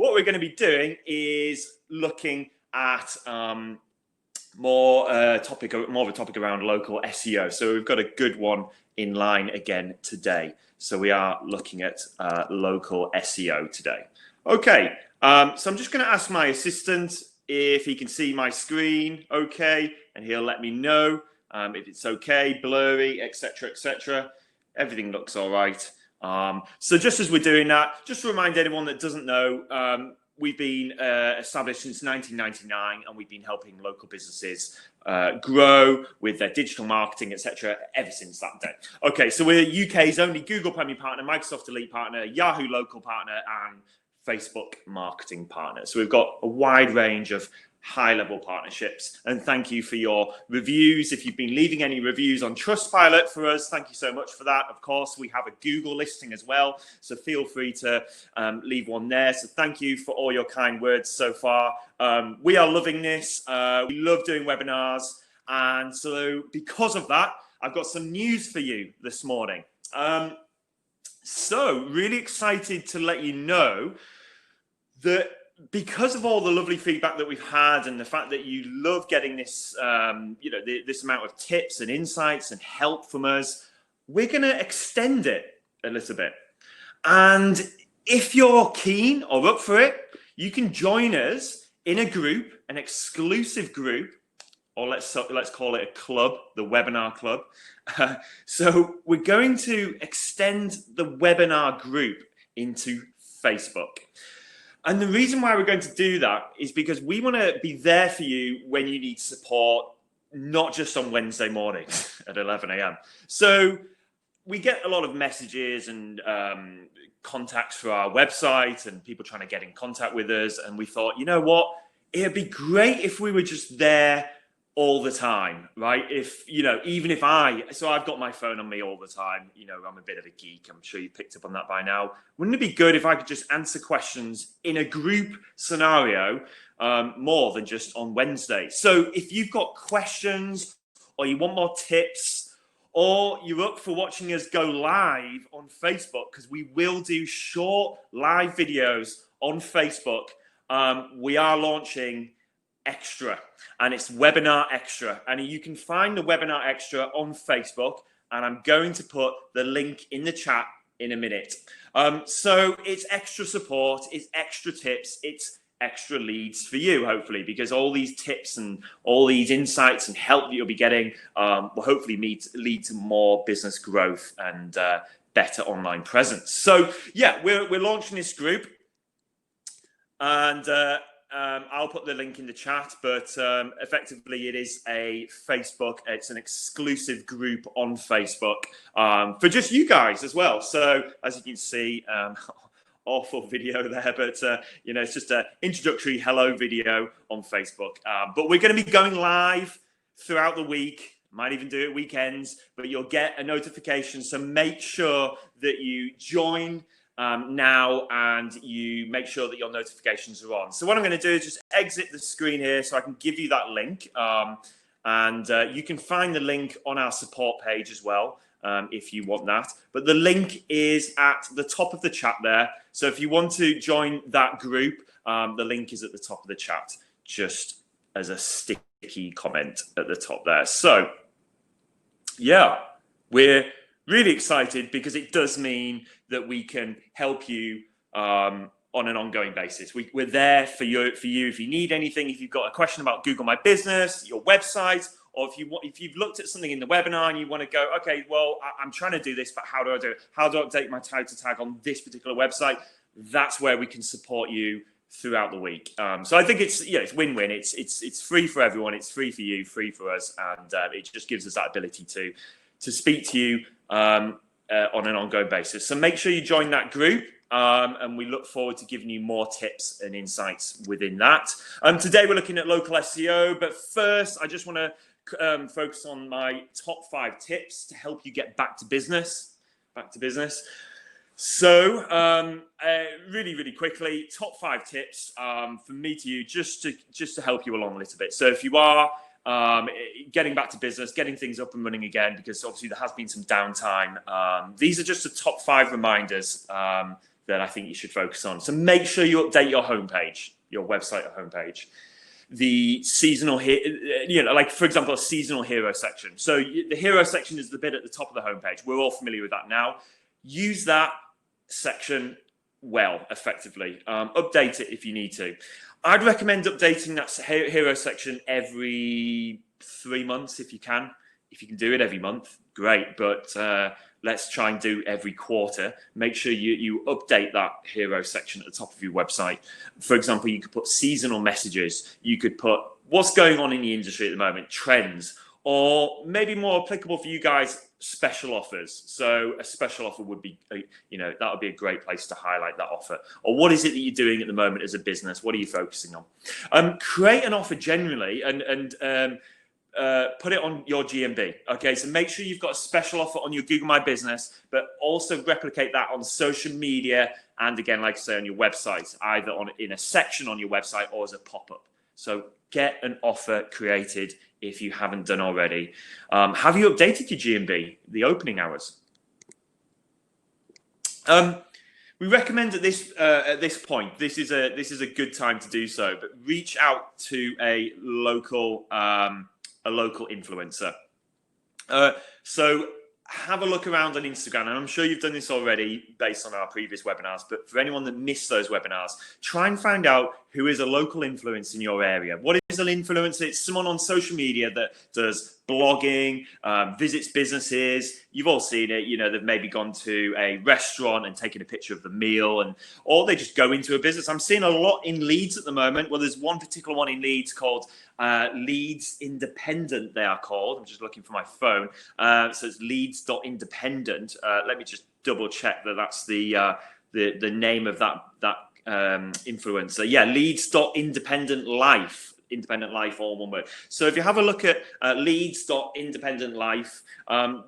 what we're going to be doing is looking at more of a topic around local SEO. So we've got a good one in line again today. So we are looking at local SEO today. Okay, so I'm just going to ask my assistant if he can see my screen, okay, and he'll let me know if it's okay, blurry, etc., etc. Everything looks all right. So just as we're doing that, just to remind anyone that doesn't know, we've been established since 1999, and we've been helping local businesses grow with their digital marketing, etc., ever since that day. Okay, so we're UK's only Google Premier Partner, Microsoft Elite Partner, Yahoo Local Partner, and Facebook Marketing Partner. So we've got a wide range of high-level partnerships, and thank you for your reviews. If you've been leaving any reviews on Trustpilot for us, thank you so much for that. Of course, we have a Google listing as well, so feel free to leave one there. So thank you for all your kind words so far. We are loving this. We love doing webinars, and so because of that, I've got some news for you this morning. So really excited to let you know that because of all the lovely feedback that we've had and the fact that you love getting this, this amount of tips and insights and help from us, we're going to extend it a little bit. And if you're keen or up for it, you can join us in a group, an exclusive group, or let's call it a club, the webinar club. So we're going to extend the webinar group into Facebook. And the reason why we're going to do that is because we want to be there for you when you need support, not just on Wednesday mornings at 11 a.m. So we get a lot of messages and contacts for our website and people trying to get in contact with us. And we thought, you know what? It'd be great if we were just there all the time, right? If, even if so I've got my phone on me all the time, I'm a bit of a geek. I'm sure you picked up on that by now. Wouldn't it be good if I could just answer questions in a group scenario more than just on Wednesday? So if you've got questions or you want more tips or you're up for watching us go live on Facebook, because we will do short live videos on Facebook, we are launching Extra, and it's Webinar Extra, and you can find the Webinar Extra on Facebook, and I'm going to put the link in the chat in a minute. So it's extra support, it's extra tips, it's extra leads for you, hopefully, because all these tips and all these insights and help that you'll be getting will hopefully lead to more business growth and better online presence. So yeah, we're launching this group, and I'll put the link in the chat, but effectively it is it's an exclusive group on Facebook for just you guys as well. So as you can see, awful video there, but it's just an introductory hello video on Facebook. But we're going to be going live throughout the week. Might even do it weekends, but you'll get a notification. So make sure that you join now, and you make sure that your notifications are on. So what I'm going to do is just exit the screen here so I can give you that link, and you can find the link on our support page as well if you want that. But the link is at the top of the chat there. So if you want to join that group, the link is at the top of the chat, just as a sticky comment at the top there. So yeah, we're really excited because it does mean that we can help you on an ongoing basis. We're there for you if you need anything, if you've got a question about Google My Business, your website, or if you've looked at something in the webinar and you want to go, okay, well, I'm trying to do this, but how do I do it? How do I update my title tag on this particular website? That's where we can support you throughout the week. So I think it's win-win. It's free for everyone. It's free for you, free for us, and it just gives us that ability to speak to you on an ongoing basis. So make sure you join that group, and we look forward to giving you more tips and insights within that. Today we're looking at local SEO, but first I just want to focus on my top 5 tips to help you get back to business. So really quickly, top 5 tips from me to you, just to help you along a little bit. So if you are getting back to business, getting things up and running again, because obviously there has been some downtime. These are just the top 5 reminders that that I think you should focus on. So make sure you update your homepage, your website or homepage. The seasonal, like for example, a seasonal hero section. So the hero section is the bit at the top of the homepage. We're all familiar with that now. Use that section well, effectively. Update it if you need to. I'd recommend updating that hero section every 3 months if you can. If you can do it every month, great. But let's try and do every quarter. Make sure you update that hero section at the top of your website. For example, you could put seasonal messages. You could put what's going on in the industry at the moment, trends, or maybe more applicable for you guys, special offers. So a special offer would be, that would be a great place to highlight that offer. Or what is it that you're doing at the moment as a business? What are you focusing on? Create an offer generally and put it on your GMB. Okay, so make sure you've got a special offer on your Google My Business, but also replicate that on social media and again, like I say, on your website, either in a section on your website or as a pop-up. So get an offer created if you haven't done already. Have you updated your GMB, the opening hours? We recommend at this point, this is a good time to do so, but reach out to a local influencer. So have a look around on Instagram, and I'm sure you've done this already based on our previous webinars, but for anyone that missed those webinars, try and find out who is a local influencer in your area. What is an influencer? It's someone on social media that does blogging, visits businesses. You've all seen it. They've maybe gone to a restaurant and taken a picture of the meal, or they just go into a business. I'm seeing a lot in Leeds at the moment. Well, there's one particular one in Leeds called Leeds Independent, they are called. I'm just looking for my phone. So it's Leeds.independent. Let me just double check that that's the name of that influencer. Yeah, Leeds.independent life. Independent Life, all one word. So if you have a look at Leeds.independent life,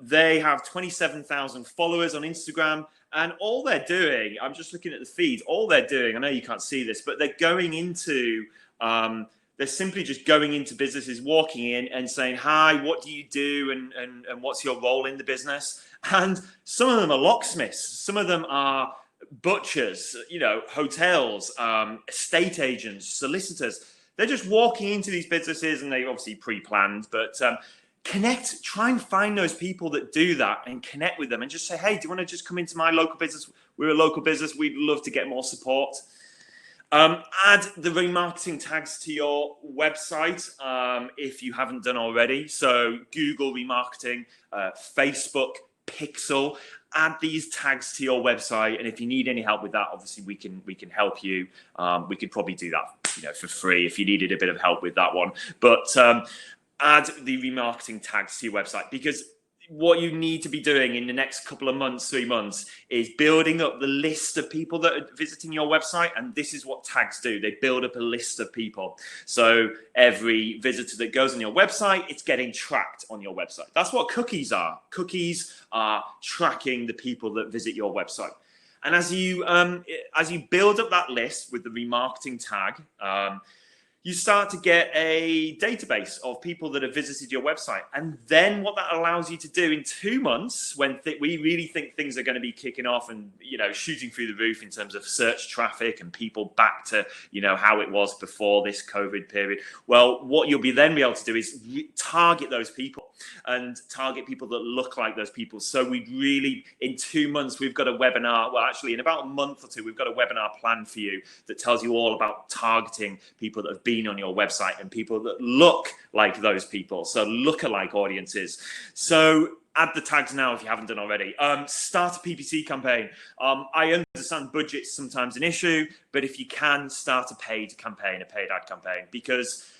they have 27,000 followers on Instagram. And all they're doing, I'm just looking at the feed, all they're doing, I know you can't see this, but they're going into, they're simply just going into businesses, walking in and saying, hi, what do you do? And what's your role in the business? And some of them are locksmiths. Some of them are butchers, hotels, estate agents, solicitors. They're just walking into these businesses and they obviously pre-planned, but try and find those people that do that and connect with them and just say, hey, do you want to just come into my local business? We're a local business. We'd love to get more support. Add the remarketing tags to your website if you haven't done already. So Google remarketing, Facebook, Pixel. Add these tags to your website, and if you need any help with that, obviously we can help you. We could probably do that, for free if you needed a bit of help with that one. But add the remarketing tags to your website, because what you need to be doing in the next couple of months, 3 months, is building up the list of people that are visiting your website. And this is what tags do. They build up a list of people. So every visitor that goes on your website, it's getting tracked on your website. That's what cookies are. Cookies are tracking the people that visit your website. And as you build up that list with the remarketing tag, you start to get a database of people that have visited your website. And then what that allows you to do in 2 months, when we really think things are going to be kicking off and, shooting through the roof in terms of search traffic and people back to, how it was before this COVID period. Well, what you'll be able to do is target those people and target people that look like those people. So in 2 months, we've got a webinar. Well, actually, in about a month or two, we've got a webinar planned for you that tells you all about targeting people that have been on your website and people that look like those people. So lookalike audiences. So add the tags now if you haven't done already. Start a PPC campaign. I understand budget's sometimes an issue, but if you can, start a paid campaign, a paid ad campaign, because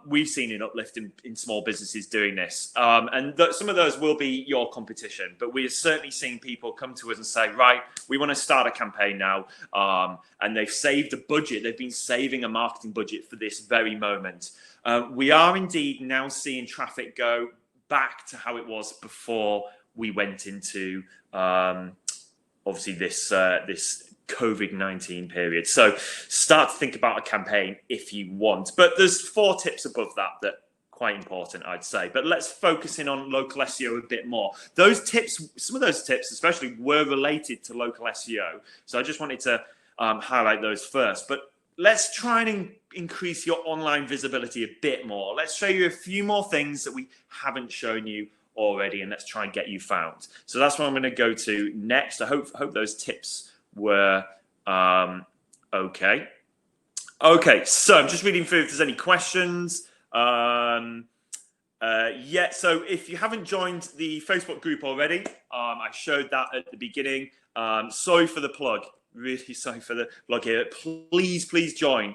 we've seen an uplift in small businesses doing this. And some of those will be your competition, but we are certainly seeing people come to us and say, right, we want to start a campaign now. And they've saved a budget. They've been saving a marketing budget for this very moment. We are indeed now seeing traffic go back to how it was before we went into obviously this COVID-19 period. So start to think about a campaign if you want. But there's 4 tips above that quite important, I'd say. But let's focus in on local SEO a bit more. Those tips, some of those tips especially, were related to local SEO. So I just wanted to highlight those first. But let's try and increase your online visibility a bit more. Let's show you a few more things that we haven't shown you already, and let's try and get you found. So that's what I'm going to go to next. I hope those tips were okay. Okay, so I'm just reading through if there's any questions. Yeah, so if you haven't joined the Facebook group already, I showed that at the beginning. Sorry for the plug. Really sorry for the plug here. Please join.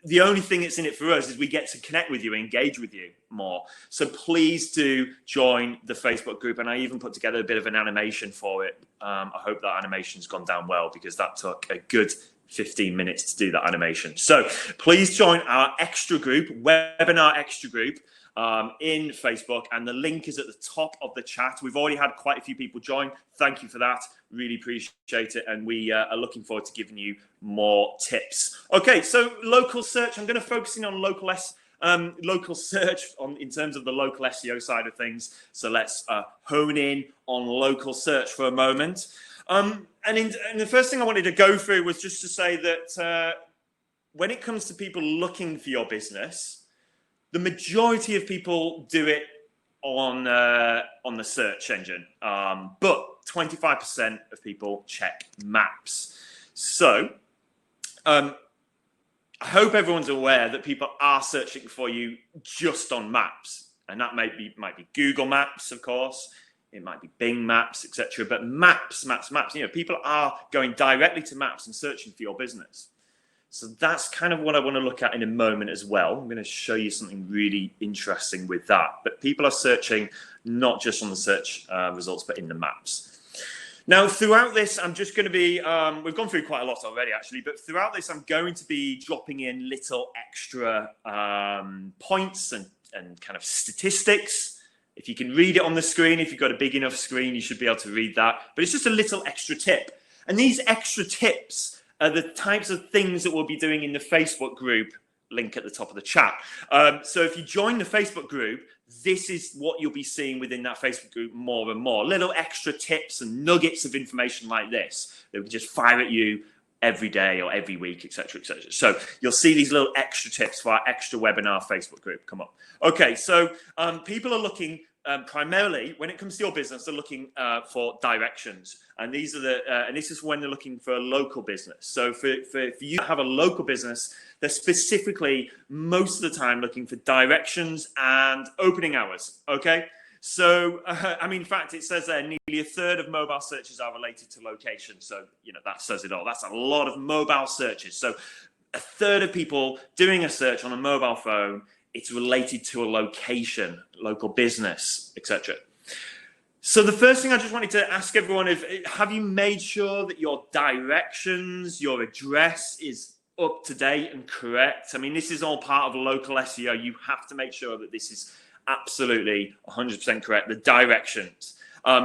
The only thing that's in it for us is we get to connect with you, engage with you more. So please do join the Facebook group. And I even put together a bit of an animation for it. I hope that animation's gone down well, because that took a good 15 minutes to do that animation. So please join our extra group, webinar extra group, in Facebook, and the link is at the top of the chat. We've already had quite a few people join. Thank you for that. Really appreciate it, and we are looking forward to giving you more tips. Okay, so local search. I'm going to focus in on local search in terms of the local SEO side of things. So let's hone in on local search for a moment. And the first thing I wanted to go through was just to say that when it comes to people looking for your business, the majority of people do it on the search engine, but 25% of people check maps. So I hope everyone's aware that people are searching for you just on maps, and that might be Google Maps, of course. It might be Bing Maps, etc. But maps. You know, people are going directly to maps and searching for your business. So that's kind of what I want to look at in a moment as well. I'm going to show you something really interesting with that. But people are searching not just on the search results, but in the maps. Now, throughout this, I'm just going to be, we've gone through quite a lot already, actually, but throughout this, I'm going to be dropping in little extra points and kind of statistics. If you can read it on the screen, if you've got a big enough screen, you should be able to read that. But it's just a little extra tip. And these extra tips are the types of things that we'll be doing in the Facebook group, link at the top of the chat. So if you join the Facebook group, this is what you'll be seeing within that Facebook group more and more. Little extra tips and nuggets of information like this that we just fire at you every day or every week, etc., etc. So you'll see these little extra tips for our extra webinar Facebook group come up. Okay, so people are looking primarily, when it comes to your business, they're looking for directions, and these are and this is when they're looking for a local business. So for you to have a local business, they're specifically most of the time looking for directions and opening hours. Okay, so I mean, in fact, it says there nearly a third of mobile searches are related to location. So you know, that says it all. That's a lot of mobile searches. So a third of people doing a search on a mobile phone, it's related to a location, local business, etc. So the first thing I just wanted to ask everyone is, have you made sure that your directions, your address is up to date and correct? I mean, this is all part of local SEO. You have to make sure that this is absolutely 100% correct. The directions.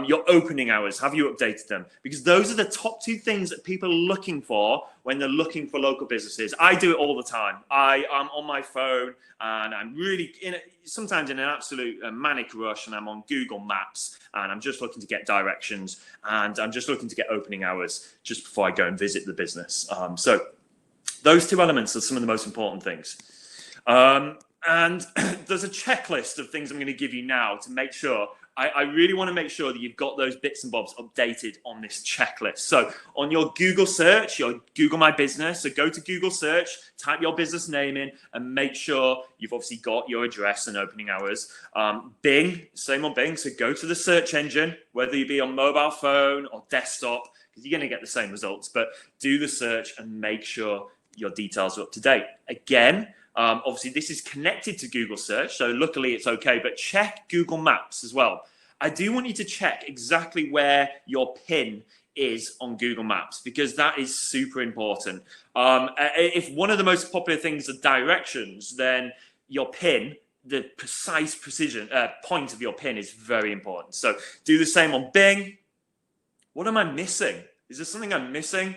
Your opening hours, have you updated them? Because those are the top two things that people are looking for when they're looking for local businesses. I do it all the time. I am on my phone and I'm really sometimes in an absolute manic rush, and I'm on Google Maps and I'm just looking to get directions and I'm just looking to get opening hours just before I go and visit the business. So those two elements are some of the most important things. And there's a checklist of things I'm going to give you now to make sure. I really want to make sure that you've got those bits and bobs updated on this checklist. So on your Google search, your Google My Business, so go to Google search, type your business name in, and make sure you've obviously got your address and opening hours. Bing, same on Bing. So go to the search engine, whether you be on mobile phone or desktop, because you're going to get the same results. But do the search and make sure your details are up to date. Again, obviously, this is connected to Google search, so luckily it's okay, but check Google Maps as well. I do want you to check exactly where your pin is on Google Maps, because that is super important. If one of the most popular things are directions, then your pin, the precise precision point of your pin is very important. So do the same on Bing. What am I missing? Is there something I'm missing?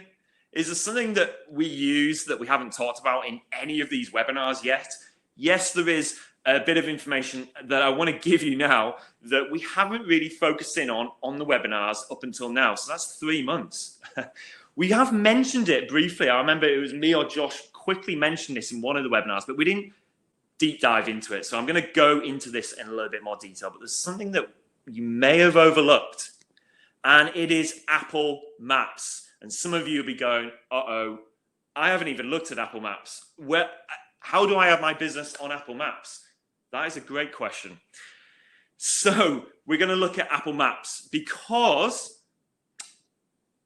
Is there something that we use that we haven't talked about in any of these webinars yet? Yes, there is a bit of information that I want to give you now that we haven't really focused in on the webinars up until now. So that's 3 months. We have mentioned it briefly. I remember it was me or Josh quickly mentioned this in one of the webinars, but we didn't deep dive into it. So I'm going to go into this in a little bit more detail, but there's something that you may have overlooked, and it is Apple Maps. And some of you will be going, uh-oh, I haven't even looked at Apple Maps. How do I have my business on Apple Maps? That is a great question. So we're going to look at Apple Maps because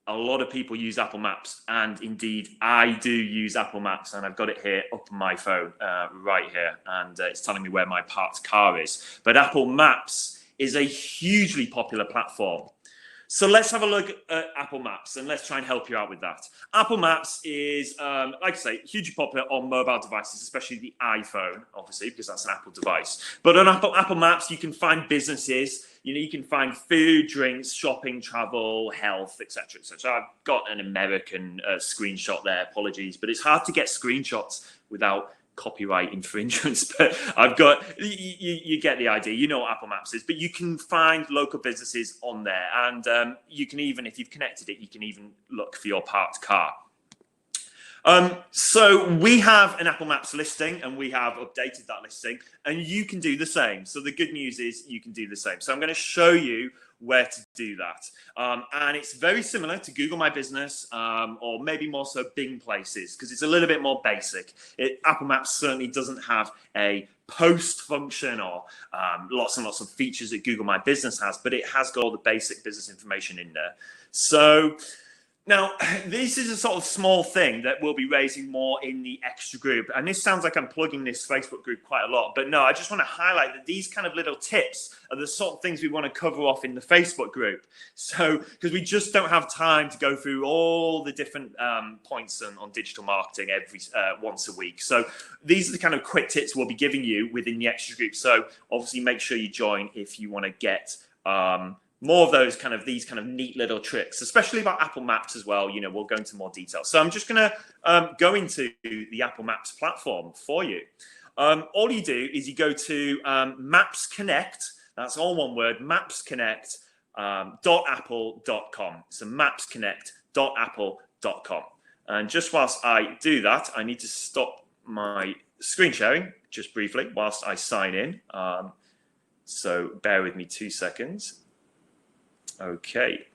a lot of people use Apple Maps, and indeed I do use Apple Maps, and I've got it here up on my phone right here, and it's telling me where my parked car is. But Apple Maps is a hugely popular platform. So let's have a look at Apple Maps, and let's try and help you out with that. Apple Maps is, like I say, hugely popular on mobile devices, especially the iPhone, obviously, because that's an Apple device. But on Apple Maps, you can find businesses, you can find food, drinks, shopping, travel, health, etc., etc. I've got an American screenshot there, apologies, but it's hard to get screenshots without copyright infringements, but I've got, you get the idea. You know what Apple Maps is, but you can find local businesses on there, and you can even, if you've connected it, you can even look for your parked car. So we have an Apple Maps listing, and we have updated that listing, and you can do the same. So the good news is you can do the same. So I'm going to show you where to do that. And it's very similar to Google My Business, or maybe more so Bing Places, because it's a little bit more basic. Apple Maps certainly doesn't have a post function or lots and lots of features that Google My Business has, but it has got all the basic business information in there. So now, this is a sort of small thing that we'll be raising more in the extra group. And this sounds like I'm plugging this Facebook group quite a lot. But no, I just want to highlight that these kind of little tips are the sort of things we want to cover off in the Facebook group. So, because we just don't have time to go through all the different points on digital marketing every once a week. So these are the kind of quick tips we'll be giving you within the extra group. So obviously make sure you join if you want to get more of these kind of neat little tricks, especially about Apple Maps as well. We'll go into more detail. So I'm just going to go into the Apple Maps platform for you. All you do is you go to Maps Connect. That's all one word, mapsconnect.apple.com. So mapsconnect.apple.com. And just whilst I do that, I need to stop my screen sharing just briefly whilst I sign in. So bear with me 2 seconds. Okay,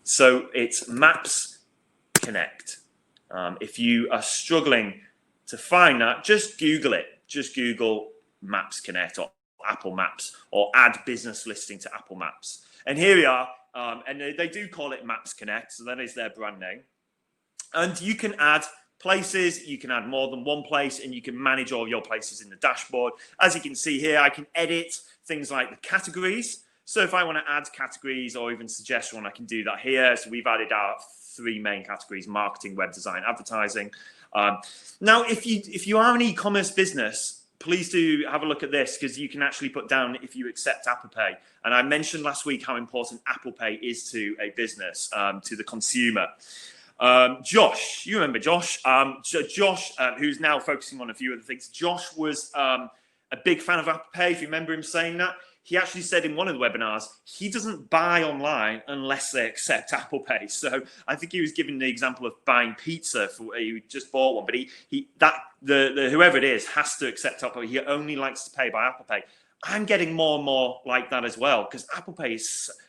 so it's Maps Connect. If you are struggling to find that, just Google it. Just Google Maps Connect or Apple Maps, or add business listing to Apple Maps. And here we are. And they do call it Maps Connect, so that is their brand name. And you can add places, you can add more than one place, and you can manage all your places in the dashboard. As you can see here, I can edit things like the categories. So if I want to add categories or even suggest one, I can do that here. So we've added our 3 main categories: marketing, web design, advertising. Now, if you are an e-commerce business, please do have a look at this, because you can actually put down if you accept Apple Pay. And I mentioned last week how important Apple Pay is to a business, to the consumer. Josh, you remember Josh? Josh, who's now focusing on a few other things. Josh was a big fan of Apple Pay, if you remember him saying that. He actually said in one of the webinars, he doesn't buy online unless they accept Apple Pay. So I think he was giving the example of buying pizza. He just bought one, but whoever it is has to accept Apple Pay. He only likes to pay by Apple Pay. I'm getting more and more like that as well, because Apple Pay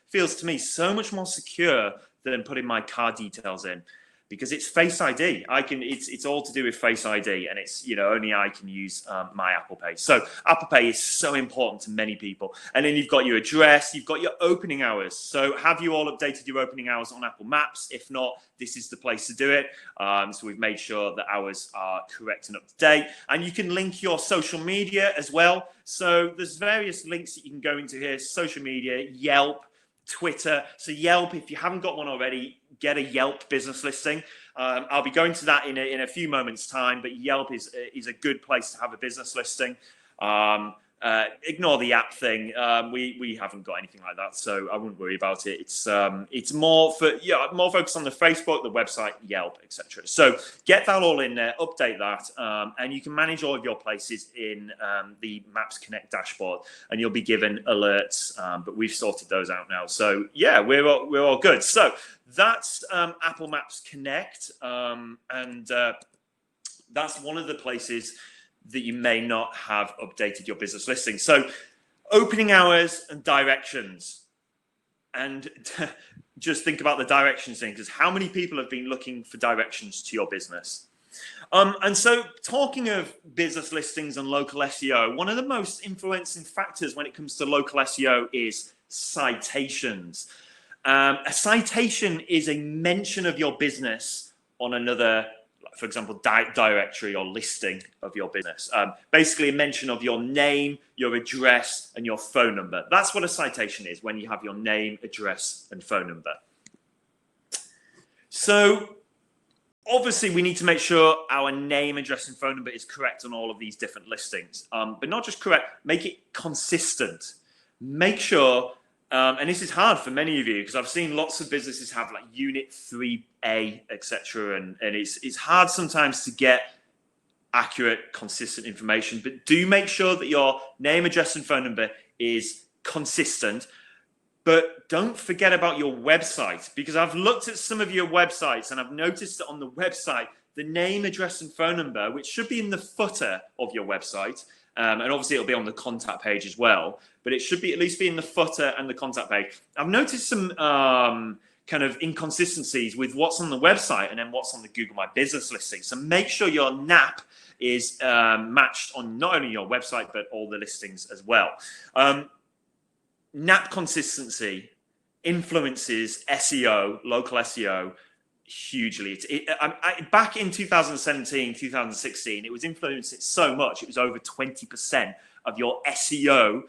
feels to me so much more secure than putting my card details in, because it's Face ID. It's all to do with Face ID, and it's only I can use my Apple Pay. So Apple Pay is so important to many people. And then you've got your address, you've got your opening hours. So have you all updated your opening hours on Apple Maps? If not, this is the place to do it. So we've made sure the hours are correct and up to date. And you can link your social media as well. So there's various links that you can go into here: social media, Yelp, Twitter. So Yelp, if you haven't got one already, get a Yelp business listing. I'll be going to that in a few moments' time, but Yelp is a good place to have a business listing. Ignore the app thing. We haven't got anything like that, so I wouldn't worry about it. It's more for more focused on the Facebook, the website, Yelp, etc. So get that all in there, update that, and you can manage all of your places in the Maps Connect dashboard, and you'll be given alerts. But we've sorted those out now, so yeah, we're all good. So that's Apple Maps Connect, and that's one of the places that you may not have updated your business listing. So opening hours and directions. And just think about the directions thing, because how many people have been looking for directions to your business? And so talking of business listings and local SEO, one of the most influencing factors when it comes to local SEO is citations. A citation is a mention of your business on another, for example, directory or listing of your business. Basically a mention of your name, your address, and your phone number. That's what a citation is, when you have your name, address, and phone number. So obviously we need to make sure our name, address, and phone number is correct on all of these different listings. But not just correct, make it consistent. Make sure, and this is hard for many of you, because I've seen lots of businesses have like unit 3A, etc. And it's hard sometimes to get accurate, consistent information. But do make sure that your name, address, and phone number is consistent. But don't forget about your website, because I've looked at some of your websites and I've noticed that on the website, the name, address, and phone number, which should be in the footer of your website, and obviously it'll be on the contact page as well, but it should be at least be in the footer and the contact page. I've noticed some kind of inconsistencies with what's on the website and then what's on the Google My Business listing. So make sure your NAP is matched on not only your website, but all the listings as well. NAP consistency influences SEO, local SEO, hugely. Back in 2017, 2016, it was influenced so much. It was over 20% of your SEO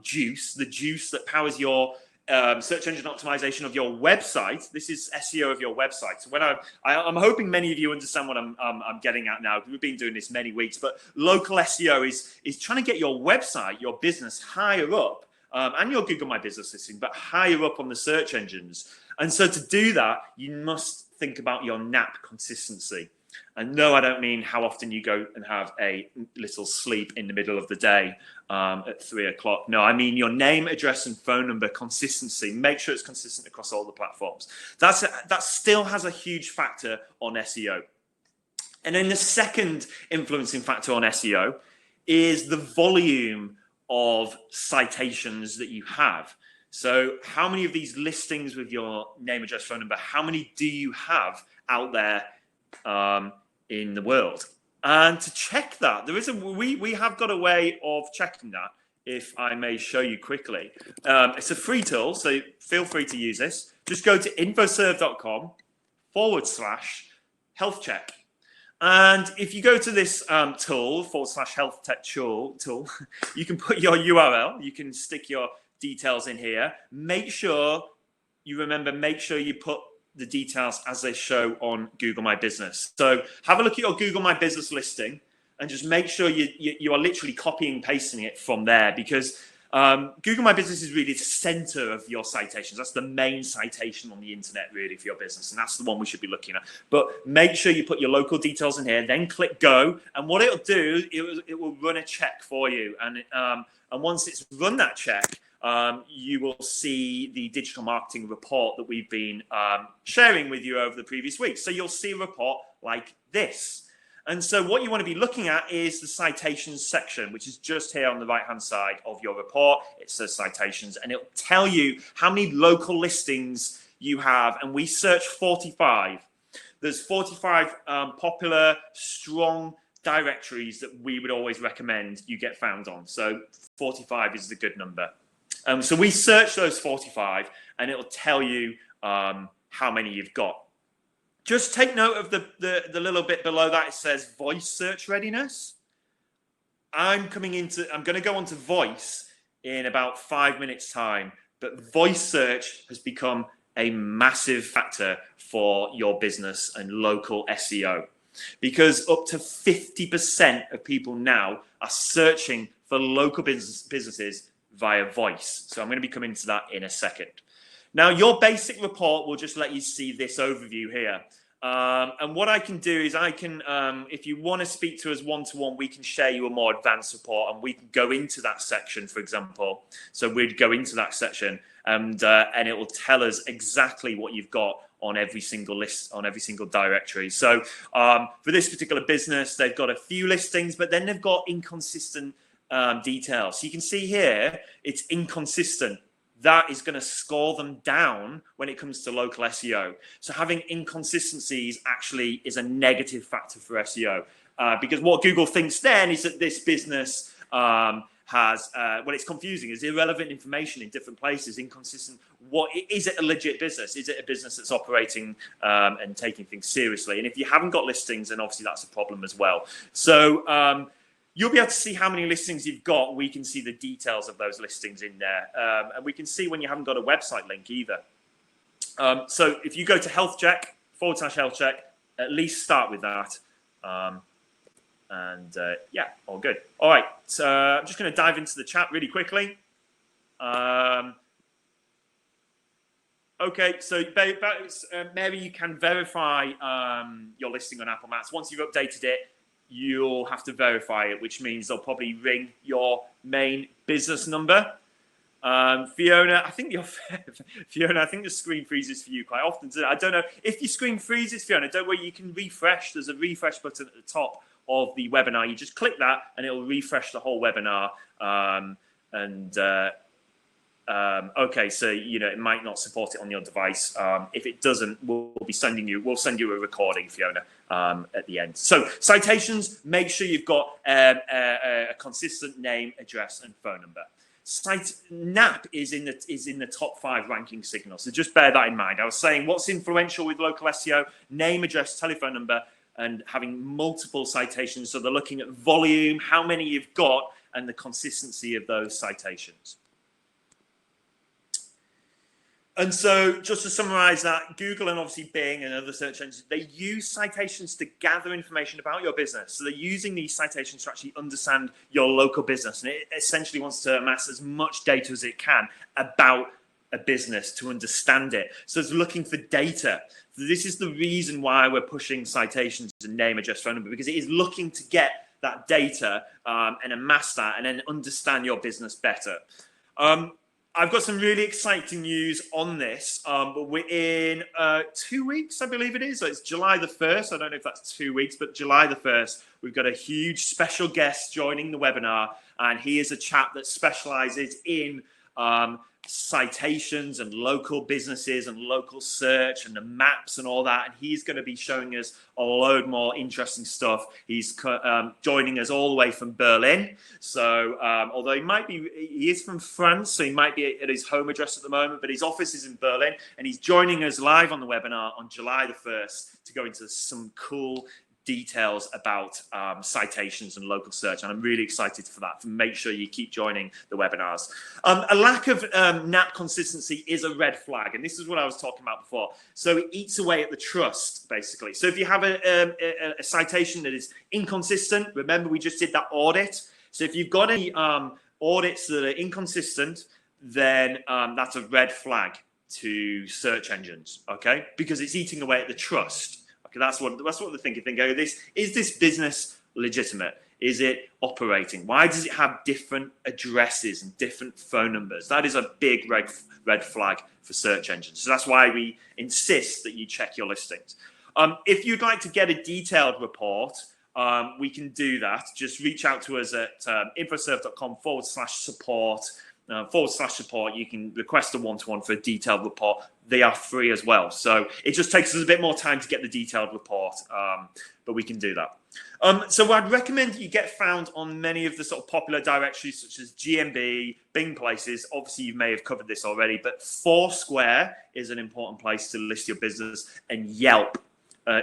juice, the juice that powers your search engine optimization of your website. This is SEO of your website. So when I'm hoping many of you understand what I'm getting at now, because we've been doing this many weeks. But local SEO is trying to get your website, your business, higher up. And your Google My Business listing, but higher up on the search engines. And so to do that, you must think about your NAP consistency. And no, I don't mean how often you go and have a little sleep in the middle of the day at 3 o'clock. No, I mean your name, address, and phone number consistency. Make sure it's consistent across all the platforms. That still has a huge factor on SEO. And then the second influencing factor on SEO is the volume of citations that you have. So how many of these listings with your name, address, phone number, how many do you have out there in the world? And to check that, we have got a way of checking that, if I may show you quickly. It's a free tool, so feel free to use this. Just go to infoserve.com/health check. And if you go to this tool, /health tech tool, you can put your URL, you can stick your details in here. Make sure you put the details as they show on Google My Business. So have a look at your Google My Business listing and just make sure you are literally copying and pasting it from there, because Google My Business is really the center of your citations. That's the main citation on the internet, really, for your business. And that's the one we should be looking at. But make sure you put your local details in here, then click go. And what it'll do, it will run a check for you. And once it's run that check, you will see the digital marketing report that we've been sharing with you over the previous weeks. So you'll see a report like this. And so what you want to be looking at is the citations section, which is just here on the right-hand side of your report. It says citations, and it'll tell you how many local listings you have. And we search 45. There's 45 popular, strong directories that we would always recommend you get found on. So 45 is the good number. So we search those 45, and it'll tell you how many you've got. Just take note of the little bit below that. It says voice search readiness. I'm going to go on to voice in about 5 minutes time, but voice search has become a massive factor for your business and local SEO, because up to 50% of people now are searching for for local businesses via voice. So I'm going to be coming to that in a second. Now, your basic report will just let you see this overview here. And what I can do is I can, if you want to speak to us one-to-one, we can share you a more advanced report and we can go into that section, for example. So we'd go into that section and it will tell us exactly what you've got on every single list, on every single directory. So for this particular business, they've got a few listings, but then they've got inconsistent details. So you can see here, it's inconsistent. That is going to score them down when it comes to local SEO. So having inconsistencies actually is a negative factor for SEO because what Google thinks then is that this business has, well, it's confusing. It's irrelevant information in different places, inconsistent. Is it a legit business? Is it a business that's operating and taking things seriously? And if you haven't got listings, then obviously that's a problem as well. So you'll be able to see how many listings you've got. We can see the details of those listings in there. And we can see when you haven't got a website link either. So if you go to health check, /health check, at least start with that. Yeah, all good. All right, so I'm just going to dive into the chat really quickly. Okay, so Mary, you can verify your listing on Apple Maps. Once you've updated it, you'll have to verify it, which means they'll probably ring your main business number. Fiona, I think the screen freezes for you quite often. I don't know if your screen freezes, Fiona. Don't worry, you can refresh. There's a refresh button at the top of the webinar. You just click that, and it'll refresh the whole webinar. Okay, so it might not support it on your device. If it doesn't, we'll send you a recording, Fiona, at the end. So citations, make sure you've got a consistent name, address, and phone number. NAP is in the top 5 ranking signals, so just bear that in mind. I was saying what's influential with local SEO: name, address, telephone number, and having multiple citations. So they're looking at volume, how many you've got, and the consistency of those citations. And so just to summarize that, Google and obviously Bing and other search engines, they use citations to gather information about your business. So they're using these citations to actually understand your local business. And it essentially wants to amass as much data as it can about a business to understand it. So it's looking for data. This is the reason why we're pushing citations and name, address, phone number, because it is looking to get that data and amass that and then understand your business better. I've got some really exciting news on this, but we're in 2 weeks, I believe it is. So it's July the 1st. I don't know if that's 2 weeks, but July the 1st, we've got a huge special guest joining the webinar. And he is a chap that specializes in citations and local businesses and local search and the maps and all that. And he's going to be showing us a load more interesting stuff. He's joining us all the way from Berlin. So although he is from France, so he might be at his home address at the moment, but his office is in Berlin. And he's joining us live on the webinar on July the 1st to go into some cool details about citations and local search, and I'm really excited for that. Make sure you keep joining the webinars. A lack of NAP consistency is a red flag, and this is what I was talking about before. So it eats away at the trust, basically. So if you have a citation that is inconsistent, remember we just did that audit. So if you've got any audits that are inconsistent, then that's a red flag to search engines, okay? Because it's eating away at the trust. That's what they're thinking. Is this business legitimate? Is it operating? Why does it have different addresses and different phone numbers? That is a big red flag for search engines. So that's why we insist that you check your listings. If you'd like to get a detailed report, we can do that. Just reach out to us at infosurf.com/support. /support. You can request a one-to-one for a detailed report. They are free as well. So it just takes us a bit more time to get the detailed report, but we can do that. So I'd recommend you get found on many of the sort of popular directories such as GMB, Bing Places. Obviously, you may have covered this already, but Foursquare is an important place to list your business, and Yelp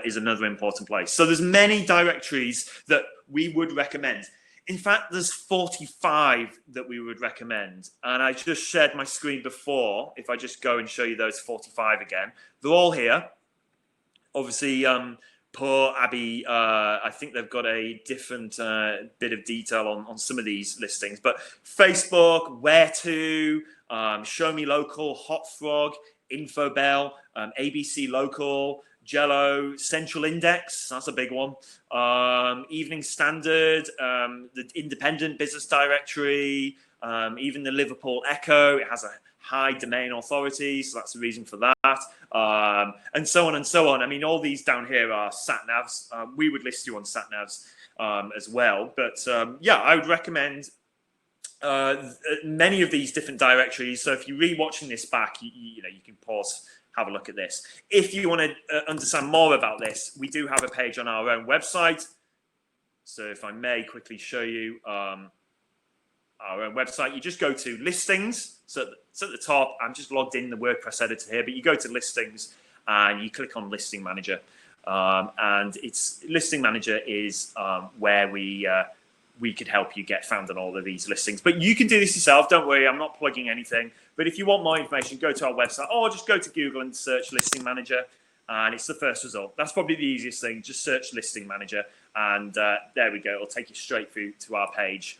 is another important place. So there's many directories that we would recommend. In fact, there's 45 that we would recommend. And I just shared my screen before. If I just go and show you those 45 again, they're all here. Obviously, poor. Abby, I think they've got a different bit of detail on some of these listings. But Facebook, Where To, Show Me Local, Hot Frog, Infobell, ABC Local, Jello, Central Index, that's a big one. Evening Standard, the Independent Business Directory, even the Liverpool Echo. It has a high domain authority, so that's the reason for that. And so on and so on. I mean, all these down here are sat navs. We would list you on sat navs as well. But yeah, I would recommend many of these different directories. So if you're re-watching this back, you know, you can pause, have a look at this. If you want to understand more about this, we do have a page on our own website. So if I may quickly show you our own website, you just go to listings. So it's at the top. I'm just logged in the WordPress editor here, but you go to listings and you click on Listing Manager. And it's Listing Manager is where we could help you get found on all of these listings. But you can do this yourself. Don't worry, I'm not plugging anything. But if you want more information, go to our website or just go to Google and search Listing Manager. And it's the first result. That's probably the easiest thing. Just search Listing Manager. And there we go. It'll take you straight through to our page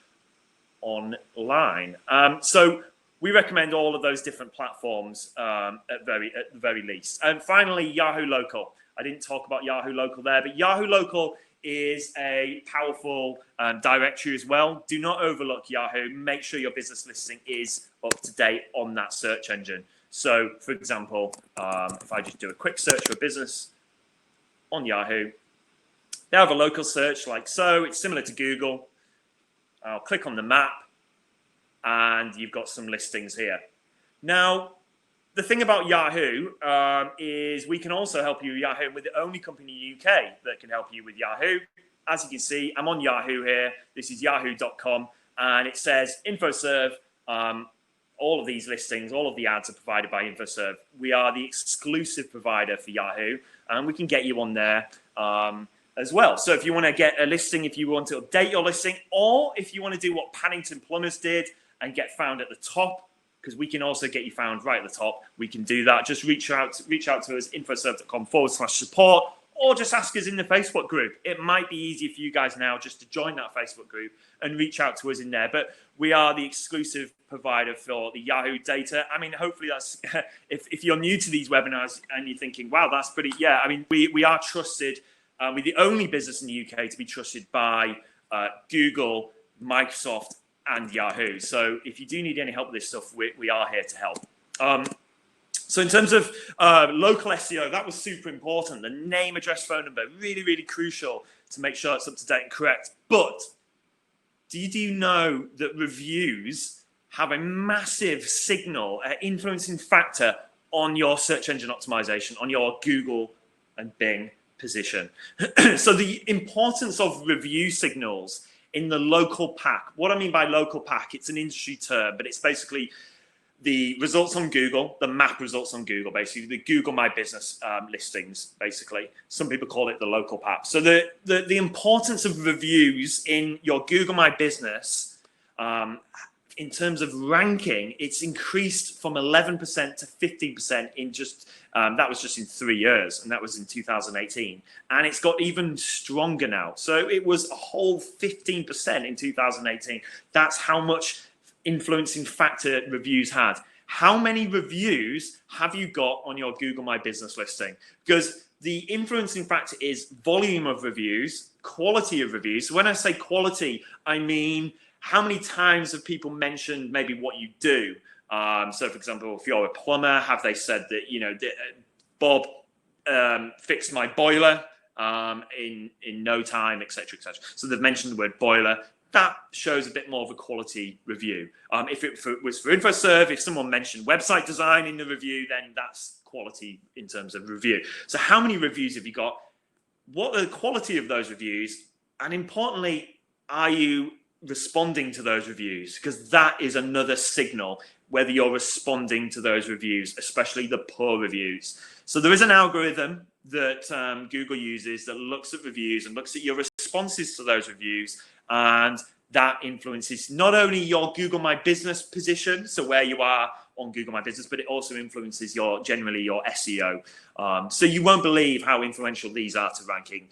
online. So we recommend all of those different platforms at the very least. And finally, Yahoo Local. I didn't talk about Yahoo Local there, but Yahoo Local is a powerful directory as well. Do not overlook Yahoo. Make sure your business listing is up to date on that search engine. So, for example, if I just do a quick search for a business on Yahoo, they have a local search like so. It's similar to Google. I'll click on the map, and you've got some listings here. Now, the thing about Yahoo is we can also help you with Yahoo. We're the only company in the UK that can help you with Yahoo. As you can see, I'm on Yahoo here. This is yahoo.com, and it says InfoServe. All of these listings, all of the ads are provided by InfoServe. We are the exclusive provider for Yahoo, and we can get you on there as well. So if you want to get a listing, if you want to update your listing, or if you want to do what Paddington Plumbers did and get found at the top, because we can also get you found right at the top, we can do that. Just reach out to us, infoserve.com/support, or just ask us in the Facebook group. It might be easier for you guys now just to join that Facebook group and reach out to us in there. But we are the exclusive provider for the Yahoo data. I mean, hopefully that's, if you're new to these webinars and you're thinking, wow, that's pretty, yeah, I mean, we are trusted. We're the only business in the UK to be trusted by Google, Microsoft, and Yahoo. So if you do need any help with this stuff, we are here to help. So in terms of local SEO, that was super important. The name, address, phone number, really, really crucial to make sure it's up to date and correct. But do you know that reviews have a massive signal, influencing factor on your search engine optimization, on your Google and Bing position? So the importance of review signals in the local pack. What I mean by local pack, it's an industry term, but it's basically the results on Google, the map results on Google, basically the Google My Business listings, basically. Some people call it the local pack. So the importance of reviews in your Google My Business, in terms of ranking, it's increased from 11% to 15% in just, that was just in 3 years, and that was in 2018. And it's got even stronger now. So it was a whole 15% in 2018. That's how much influencing factor reviews had. How many reviews have you got on your Google My Business listing? Because the influencing factor is volume of reviews, quality of reviews. So when I say quality, I mean how many times have people mentioned maybe what you do? So for example, if you're a plumber, have they said that, you know, Bob fixed my boiler in no time, etc., etc. So they've mentioned the word boiler. That shows a bit more of a quality review. If it was for InfoServe, if someone mentioned website design in the review, then that's quality in terms of review. So how many reviews have you got? What are the quality of those reviews? And importantly, are you responding to those reviews? Because that is another signal whether you're responding to those reviews, especially the poor reviews. So there is an algorithm that Google uses that looks at reviews and looks at your responses to those reviews, and that influences not only your Google My Business position, so where you are on Google My Business, but it also influences generally your SEO. So you won't believe how influential these are to ranking.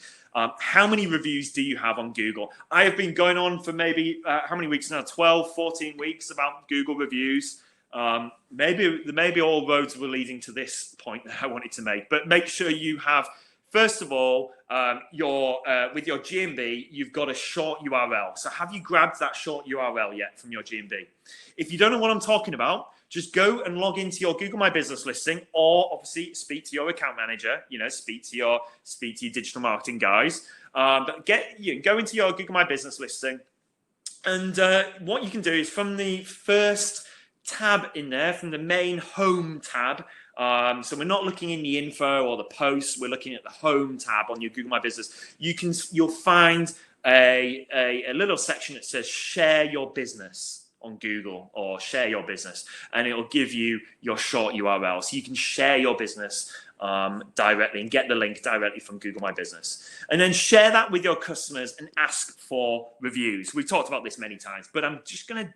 How many reviews do you have on Google? I have been going on for maybe, how many weeks now? 12, 14 weeks about Google reviews. Maybe all roads were leading to this point that I wanted to make, but make sure you have, first of all, with your GMB, you've got a short URL. So have you grabbed that short URL yet from your GMB? If you don't know what I'm talking about, just go and log into your Google My Business listing, or obviously speak to your account manager. Speak to your digital marketing guys. But go into your Google My Business listing, and what you can do is from the first tab in there, from the main home tab. So we're not looking in the info or the posts. We're looking at the home tab on your Google My Business. You'll find a little section that says share your business on Google, or share your business, and it'll give you your short URL, so you can share your business directly and get the link directly from Google My Business, and then share that with your customers and ask for reviews. We've talked about this many times, but I'm just going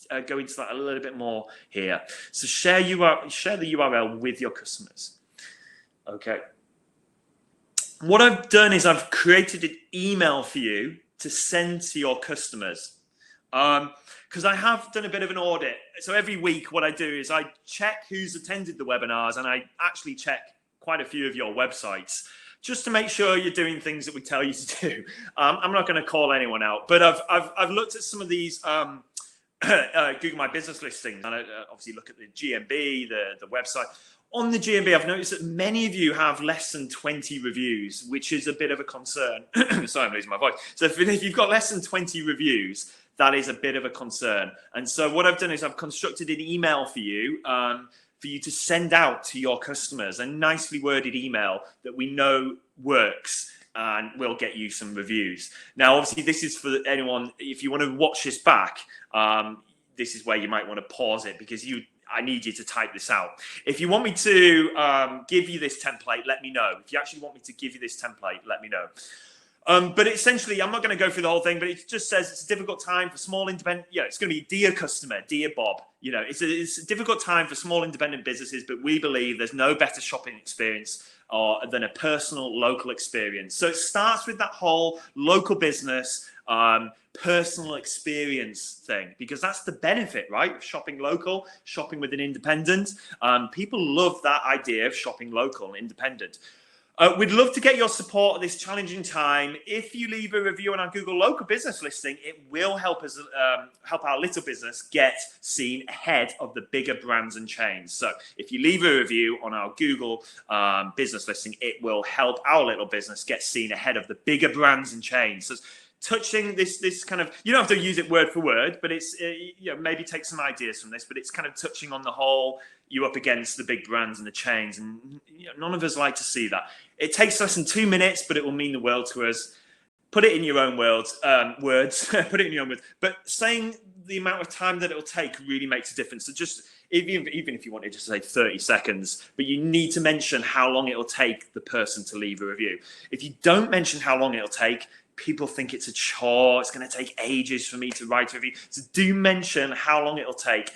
to go into that a little bit more here. So share the URL with your customers. Okay. What I've done is I've created an email for you to send to your customers. Because I have done a bit of an audit. So every week what I do is I check who's attended the webinars, and I actually check quite a few of your websites just to make sure you're doing things that we tell you to do. I'm not going to call anyone out, but I've looked at some of these Google My Business listings, and I obviously look at the GMB, the website. On the GMB, I've noticed that many of you have less than 20 reviews, which is a bit of a concern. Sorry, I'm losing my voice. So if you've got less than 20 reviews, that is a bit of a concern. And so what I've done is I've constructed an email for you to send out to your customers, a nicely worded email that we know works and will get you some reviews. Now, obviously, this is for anyone, if you want to watch this back, this is where you might want to pause it, because I need you to type this out. If you want me to give you this template, let me know. If you actually want me to give you this template, let me know. But essentially, I'm not going to go through the whole thing, but it just says it's a difficult time for small independent. It's going to be dear customer, dear Bob. It's a difficult time for small independent businesses, but we believe there's no better shopping experience than a personal local experience. So it starts with that whole local business, personal experience thing, because that's the benefit, right? Of shopping local, shopping with an independent. People love that idea of shopping local and independent. We'd love to get your support at this challenging time. If you leave a review on our Google local business listing, it will help us help our little business get seen ahead of the bigger brands and chains. So if you leave a review on our Google business listing, it will help our little business get seen ahead of the bigger brands and chains. So touching this kind of, you don't have to use it word for word, but it's maybe take some ideas from this, but it's kind of touching on the whole, you up against the big brands and the chains, and none of us like to see that. It takes less than 2 minutes, but it will mean the world to us. Put it in your own words. Put it in your own words. But saying the amount of time that it will take really makes a difference. So just even if you wanted to say 30 seconds, but you need to mention how long it will take the person to leave a review. If you don't mention how long it will take, people think it's a chore. It's going to take ages for me to write a review. So do mention how long it will take.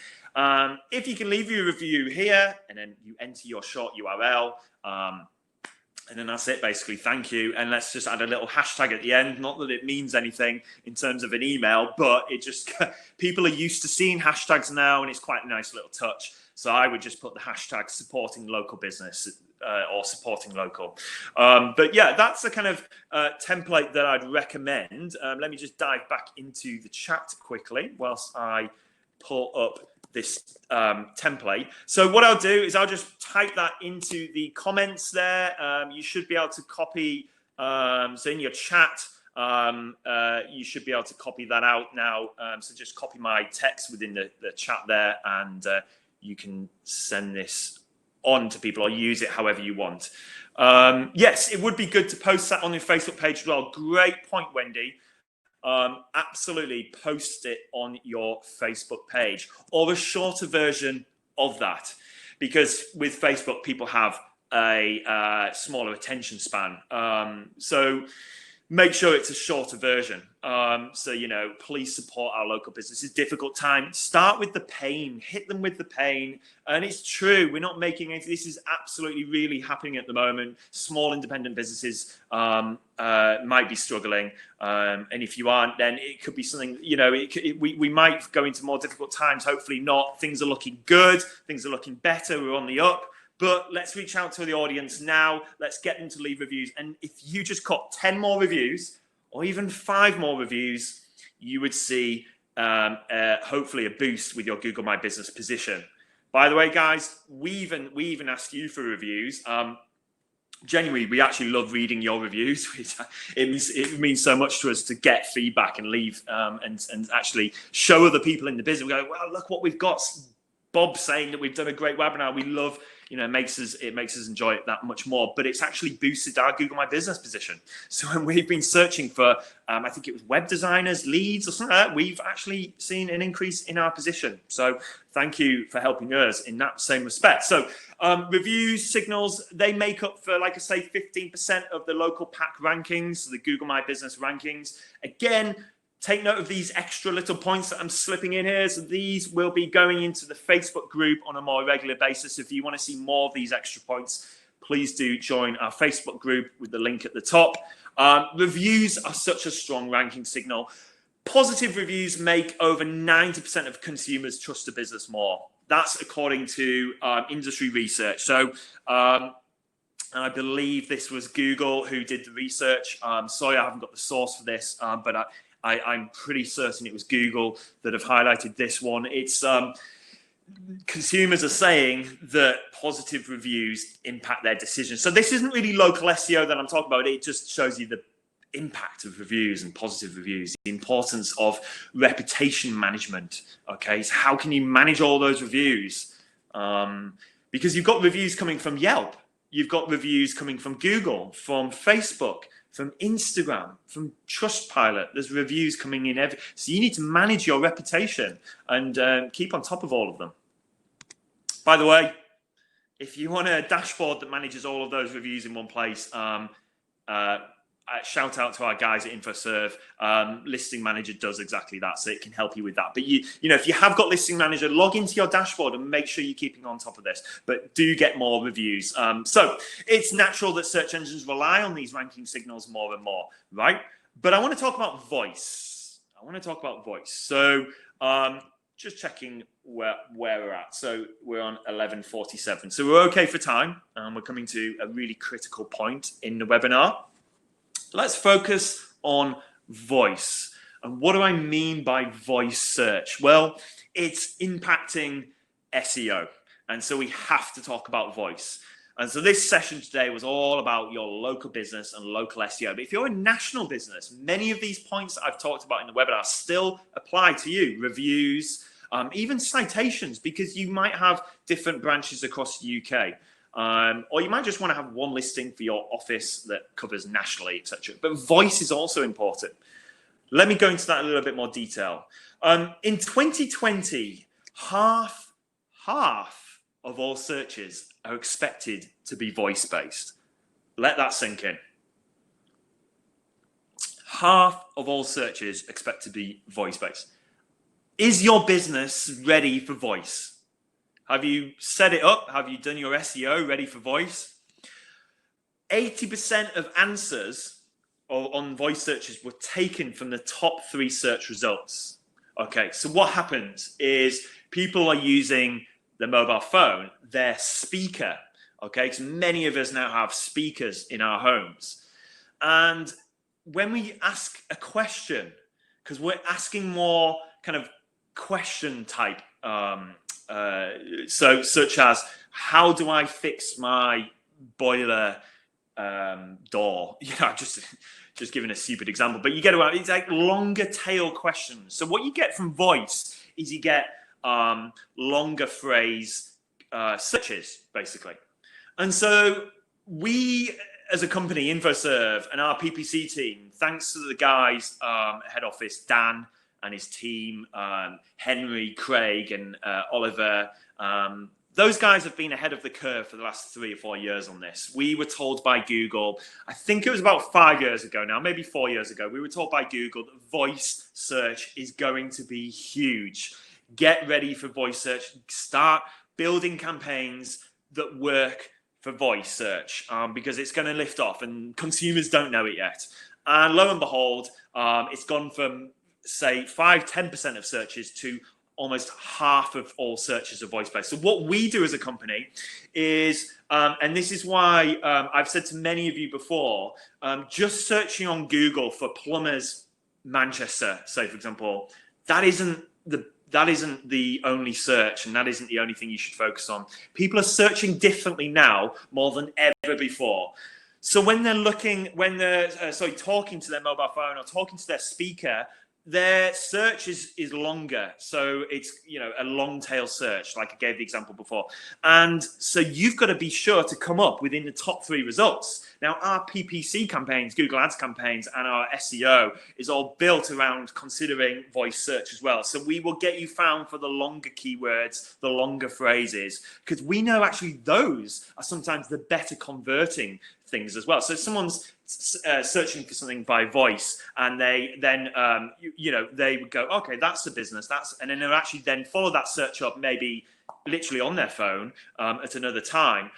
If you can leave your review here, and then you enter your short URL, and then that's it, basically. Thank you. And let's just add a little hashtag at the end. Not that it means anything in terms of an email, but it just, people are used to seeing hashtags now, and it's quite a nice little touch. So I would just put the hashtag supporting local business or supporting local. But yeah, that's the kind of template that I'd recommend. Let me just dive back into the chat quickly whilst I pull up this template. So what I'll do is I'll just type that into the comments there. You should be able to copy, so in your chat, you should be able to copy that out now. So just copy my text within the chat there, and you can send this on to people or use it however you want. Yes, it would be good to post that on your Facebook page as well. Great point, Wendy. Absolutely post it on your Facebook page, or a shorter version of that, because with Facebook people have a smaller attention span. So make sure it's a shorter version. So, you know, please support our local businesses. Difficult time. Start with the pain. Hit them with the pain. And it's true. We're not making it. This is absolutely really happening at the moment. Small independent businesses might be struggling. And if you aren't, then it could be something, you know, we might go into more difficult times. Hopefully not. Things are looking good. Things are looking better. We're on the up. But let's reach out to the audience now. Let's get them to leave reviews. And if you just got 10 more reviews or even 5 more reviews, you would see hopefully a boost with your Google My Business position. By the way, guys, we even ask you for reviews. Genuinely, we actually love reading your reviews. It means so much to us to get feedback and leave and actually show other people in the business. We go, well, look what we've got. Bob saying that we've done a great webinar. We love, you know, it makes us enjoy it that much more. But it's actually boosted our Google My Business position. So when we've been searching for, I think it was web designers, leads or something like that, we've actually seen an increase in our position. So thank you for helping us in that same respect. So reviews, signals, they make up for, like I say, 15% of the local pack rankings, the Google My Business rankings. Again, take note of these extra little points that I'm slipping in here. So these will be going into the Facebook group on a more regular basis. If you want to see more of these extra points, please do join our Facebook group with the link at the top. Reviews are such a strong ranking signal. Positive reviews make over 90% of consumers trust a business more. That's according to industry research. So I believe this was Google who did the research. Sorry, I haven't got the source for this, but I'm pretty certain it was Google that have highlighted this one. It's consumers are saying that positive reviews impact their decisions. So this isn't really local SEO that I'm talking about. It just shows you the impact of reviews and positive reviews, the importance of reputation management. Okay, so how can you manage all those reviews? Because you've got reviews coming from Yelp, you've got reviews coming from Google, from Facebook, from Instagram, from Trustpilot. There's reviews coming in so you need to manage your reputation and keep on top of all of them. By the way, if you want a dashboard that manages all of those reviews in one place, shout out to our guys at InfoServe. Listing Manager does exactly that, so it can help you with that. But you know, if you have got Listing Manager, log into your dashboard and make sure you're keeping on top of this. But do get more reviews. So it's natural that search engines rely on these ranking signals more and more, right? But I want to talk about voice. So just checking where we're at. So we're on 11:47. So we're okay for time. We're coming to a really critical point in the webinar. Let's focus on voice. And what do I mean by voice search? Well, it's impacting SEO. And so we have to talk about voice. And so this session today was all about your local business and local SEO. But if you're a national business, many of these points that I've talked about in the webinar still apply to you. Reviews, even citations, because you might have different branches across the UK. Or you might just want to have one listing for your office that covers nationally, etc. But voice is also important. Let me go into that in a little bit more detail. In 2020, half of all searches are expected to be voice-based. Let that sink in. Half of all searches expect to be voice-based. Is your business ready for voice? Have you set it up? Have you done your SEO ready for voice? 80% of answers on voice searches were taken from the top 3 search results. Okay, so what happens is people are using the mobile phone, their speaker. Okay, because many of us now have speakers in our homes. And when we ask a question, because we're asking more kind of question type so such as, how do I fix my boiler door? You know, just giving a stupid example, but you get about, it's like longer tail questions. So what you get from voice is you get longer phrase searches, basically. And so we, as a company, InfoServe, and our PPC team, thanks to the guys head office, Dan and his team, Henry, Craig, and Oliver, those guys have been ahead of the curve for the last 3 or 4 years on this. We were told by Google, I think it was about 5 years ago now, maybe 4 years ago, we were told by Google that voice search is going to be huge. Get ready for voice search. Start building campaigns that work for voice search because it's going to lift off and consumers don't know it yet. And lo and behold, it's gone from, say, 5-10% of searches to almost half of all searches are voice-based. So what we do as a company is, and this is why I've said to many of you before, just searching on Google for plumbers Manchester, say for example, that isn't the only search, and that isn't the only thing you should focus on. People are searching differently now more than ever before. So when they're talking to their mobile phone or talking to their speaker, their search is longer. So it's, a long tail search, like I gave the example before. And so you've got to be sure to come up within the top 3 results. Now, our PPC campaigns, Google Ads campaigns, and our SEO is all built around considering voice search as well. So we will get you found for the longer keywords, the longer phrases, because we know actually those are sometimes the better converting things as well. So if someone's searching for something by voice, and they then they would go, okay, that's the business, and then they'll actually then follow that search up, maybe literally on their phone at another time.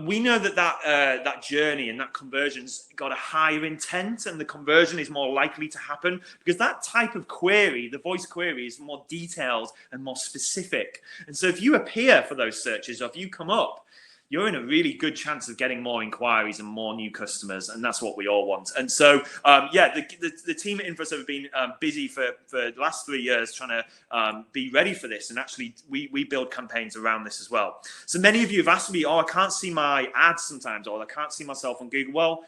We know that journey and that conversion's got a higher intent, and the conversion is more likely to happen because that type of query, the voice query, is more detailed and more specific. And so if you appear for those searches, or if you come up, you're in a really good chance of getting more inquiries and more new customers, and that's what we all want. And so, the team at Infos have been busy for the last 3 years trying to be ready for this, and actually we build campaigns around this as well. So many of you have asked me, I can't see my ads sometimes, or I can't see myself on Google. Well,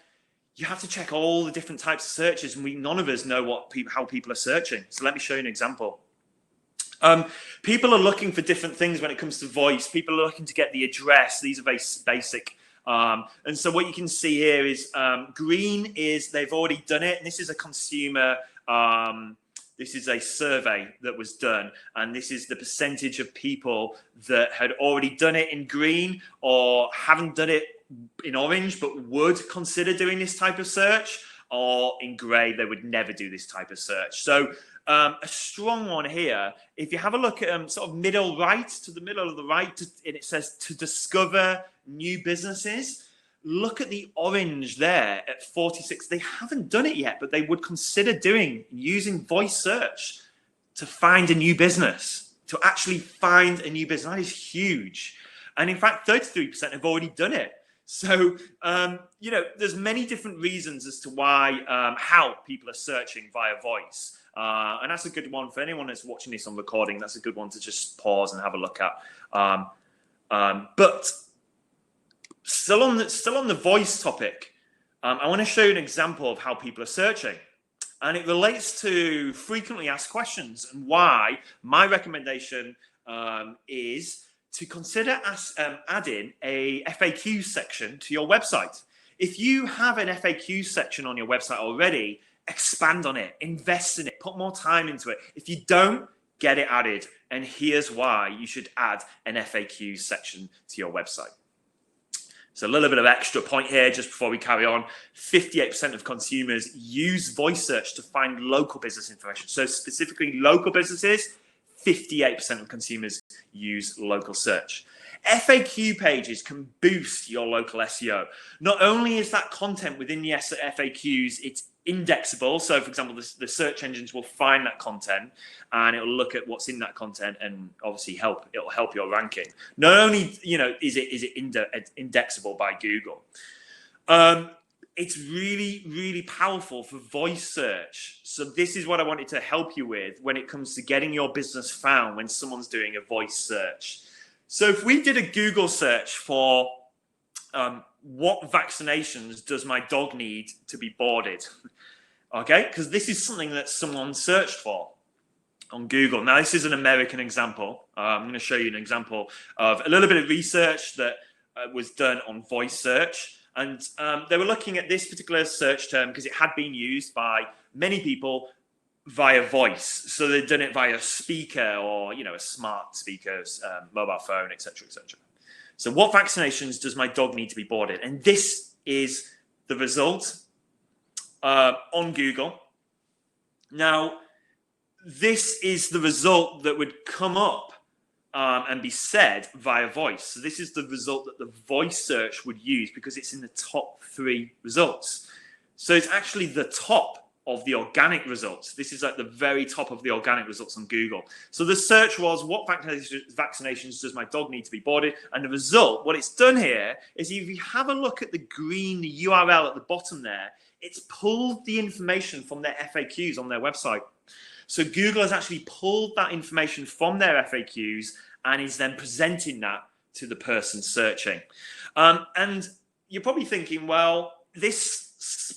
you have to check all the different types of searches, and none of us know how people are searching. So let me show you an example. People are looking for different things when it comes to voice. People are looking to get the address. These are very basic. And so what you can see here is green is they've already done it. And this is a consumer, this is a survey that was done. And this is the percentage of people that had already done it in green or haven't done it in orange, but would consider doing this type of search, or in gray, they would never do this type of search. So a strong one here, if you have a look at sort of middle right, to the middle of the right, and it says to discover new businesses, look at the orange there at 46. They haven't done it yet, but they would consider using voice search to find a new business, to actually find a new business. That is huge. And in fact, 33% have already done it. So, there's many different reasons as to why, how people are searching via voice. And that's a good one for anyone that's watching this on recording. That's a good one to just pause and have a look at. But still on the voice topic, I want to show you an example of how people are searching. And it relates to frequently asked questions, and why my recommendation is to consider adding a FAQ section to your website. If you have an FAQ section on your website already, expand on it, invest in it, put more time into it. If you don't, get it added. And here's why you should add an FAQ section to your website. So a little bit of extra point here just before we carry on. 58% of consumers use voice search to find local business information. So specifically local businesses, 58% of consumers use local search. FAQ pages can boost your local SEO. Not only is that content within the FAQs, it's indexable. So for example, the search engines will find that content and it'll look at what's in that content and obviously it'll help your ranking. Not only, is it indexable by Google. It's really, really powerful for voice search. So this is what I wanted to help you with when it comes to getting your business found when someone's doing a voice search. So if we did a Google search for what vaccinations does my dog need to be boarded? Okay, because this is something that someone searched for on Google. Now, this is an American example. I'm going to show you an example of a little bit of research that was done on voice search. And they were looking at this particular search term because it had been used by many people via voice. So they'd done it via speaker or, a smart speaker, mobile phone, etc., etc. So what vaccinations does my dog need to be boarded? And this is the result on Google. Now, this is the result that would come up and be said via voice. So this is the result that the voice search would use because it's in the top 3 results. So it's actually the top of the organic results. This is at the very top of the organic results on Google. So the search was, what vaccinations does my dog need to be boarded? And the result, what it's done here is, if you have a look at the green URL at the bottom there, it's pulled the information from their FAQs on their website. So Google has actually pulled that information from their FAQs and is then presenting that to the person searching. And you're probably thinking, well, this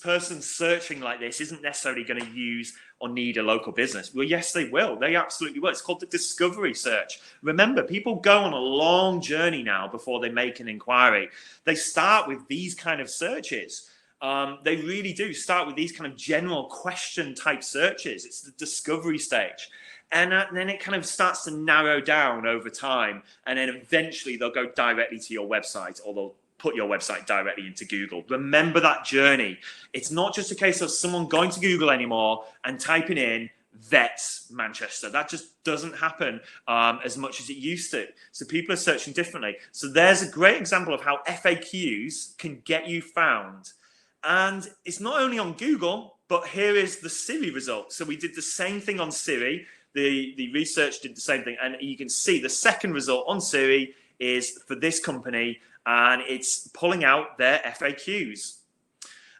person searching like this isn't necessarily going to use or need a local business. Well, yes, they will. They absolutely will. It's called the discovery search. Remember, people go on a long journey now before they make an inquiry. They start with these kind of searches. They really do start with these kind of general question type searches. It's the discovery stage. And then it kind of starts to narrow down over time. And then eventually they'll go directly to your website, or they'll put your website directly into Google. Remember that journey. It's not just a case of someone going to Google anymore and typing in vets Manchester. That just doesn't happen as much as it used to. So people are searching differently. So there's a great example of how FAQs can get you found. And it's not only on Google, but here is the Siri result. So we did the same thing on Siri. The research did the same thing. And you can see the second result on Siri is for this company, and it's pulling out their FAQs.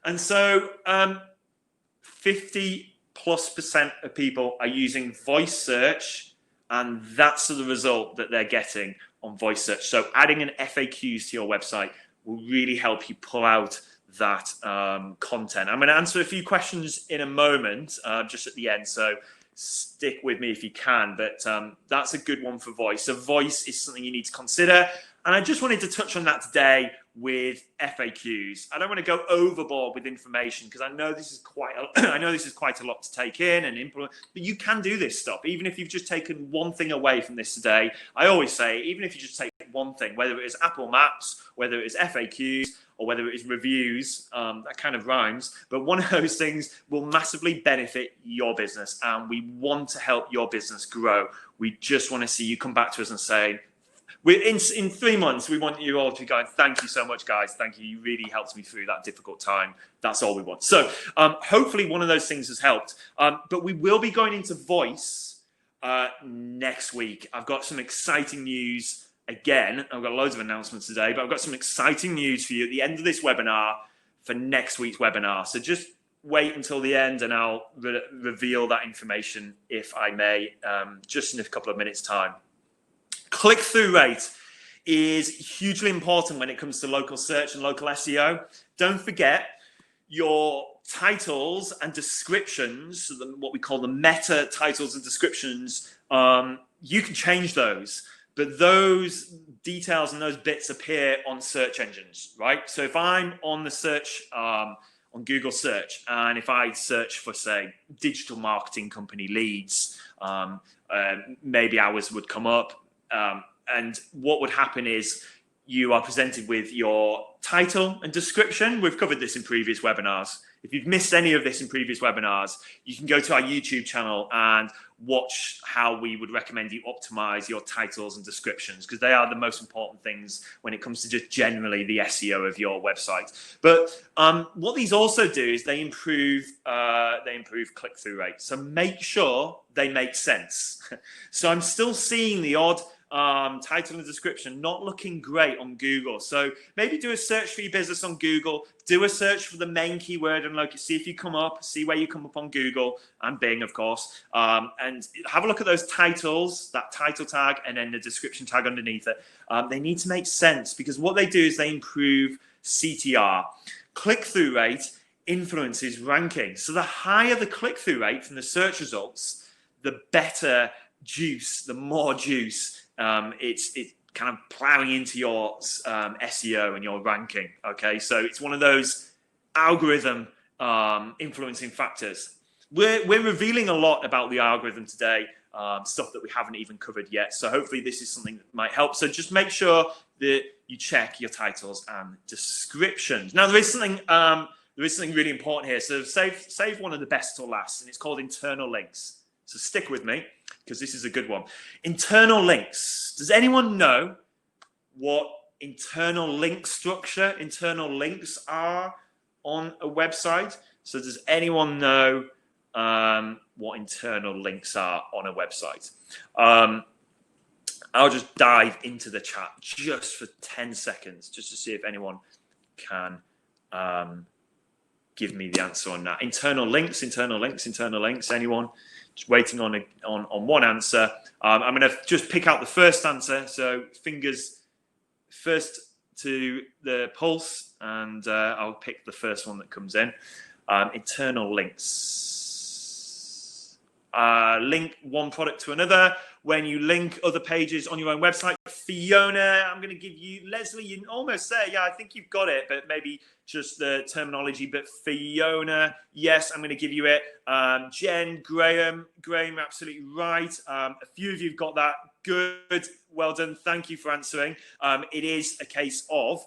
And so 50+% of people are using voice search, and that's the result that they're getting on voice search. So adding an FAQs to your website will really help you pull out that content. I'm going to answer a few questions in a moment, just at the end, so stick with me if you can, but that's a good one for voice. So voice is something you need to consider, and I just wanted to touch on that today with FAQs. I don't want to go overboard with information because I know this is quite a lot to take in and implement, but you can do this stuff even if you've just taken one thing away from this today. I always say, even if you just take one thing, whether it is Apple Maps, whether it is FAQs, or whether it is reviews, that kind of rhymes, but one of those things will massively benefit your business, and we want to help your business grow. We just want to see you come back to us and say, in 3 months, we want you all to be going, thank you so much, guys. Thank you. You really helped me through that difficult time. That's all we want. So hopefully one of those things has helped. But we will be going into voice next week. I've got some exciting news. Again, I've got loads of announcements today, but I've got some exciting news for you at the end of this webinar for next week's webinar. So just wait until the end and I'll reveal that information, if I may, just in a couple of minutes' time. Click-through rate is hugely important when it comes to local search and local SEO. Don't forget your titles and descriptions, so what we call the meta titles and descriptions. You can change those, but those details and those bits appear on search engines, right? So if I'm on the search, on Google search, and if I search for, say, digital marketing company leads, maybe ours would come up. And what would happen is you are presented with your title and description. We've covered this in previous webinars. If you've missed any of this in previous webinars, you can go to our YouTube channel and watch how we would recommend you optimize your titles and descriptions, because they are the most important things when it comes to just generally the SEO of your website. But what these also do is they improve click-through rate. So make sure they make sense. So I'm still seeing the odd title and description not looking great on Google. So maybe do a search for your business on Google, do a search for the main keyword and see if you come up, see where you come up on Google and Bing, of course, and have a look at those titles, that title tag, and then the description tag underneath it. They need to make sense, because what they do is they improve CTR. Click-through rate influences ranking. So the higher the click-through rate from the search results, the better juice, the more juice it's kind of plowing into your SEO and your ranking. Okay, so it's one of those algorithm influencing factors. we're revealing a lot about the algorithm today, stuff that we haven't even covered yet. So hopefully this is something that might help. So just make sure that you check your titles and descriptions. Now there is something really important here. So save one of the best till last, and it's called internal links. So stick with me because this is a good one. Internal links. Does anyone know what internal link structure, internal links are on a website? So does anyone know what internal links are on a website? I'll just dive into the chat just for 10 seconds, just to see if anyone can give me the answer on that. Internal links. Anyone? Just waiting on one answer. I'm going to just pick out the first answer. So fingers first to the pulse, and I'll pick the first one that comes in. Internal links. Link one product to another. When you link other pages on your own website. Fiona, I'm going to give you, Leslie, you almost say, yeah, I think you've got it, but maybe just the terminology. But Fiona, yes, I'm going to give you it. Jen, Graham, absolutely right. A few of you have got that. Good, well done. Thank you for answering. It is a case of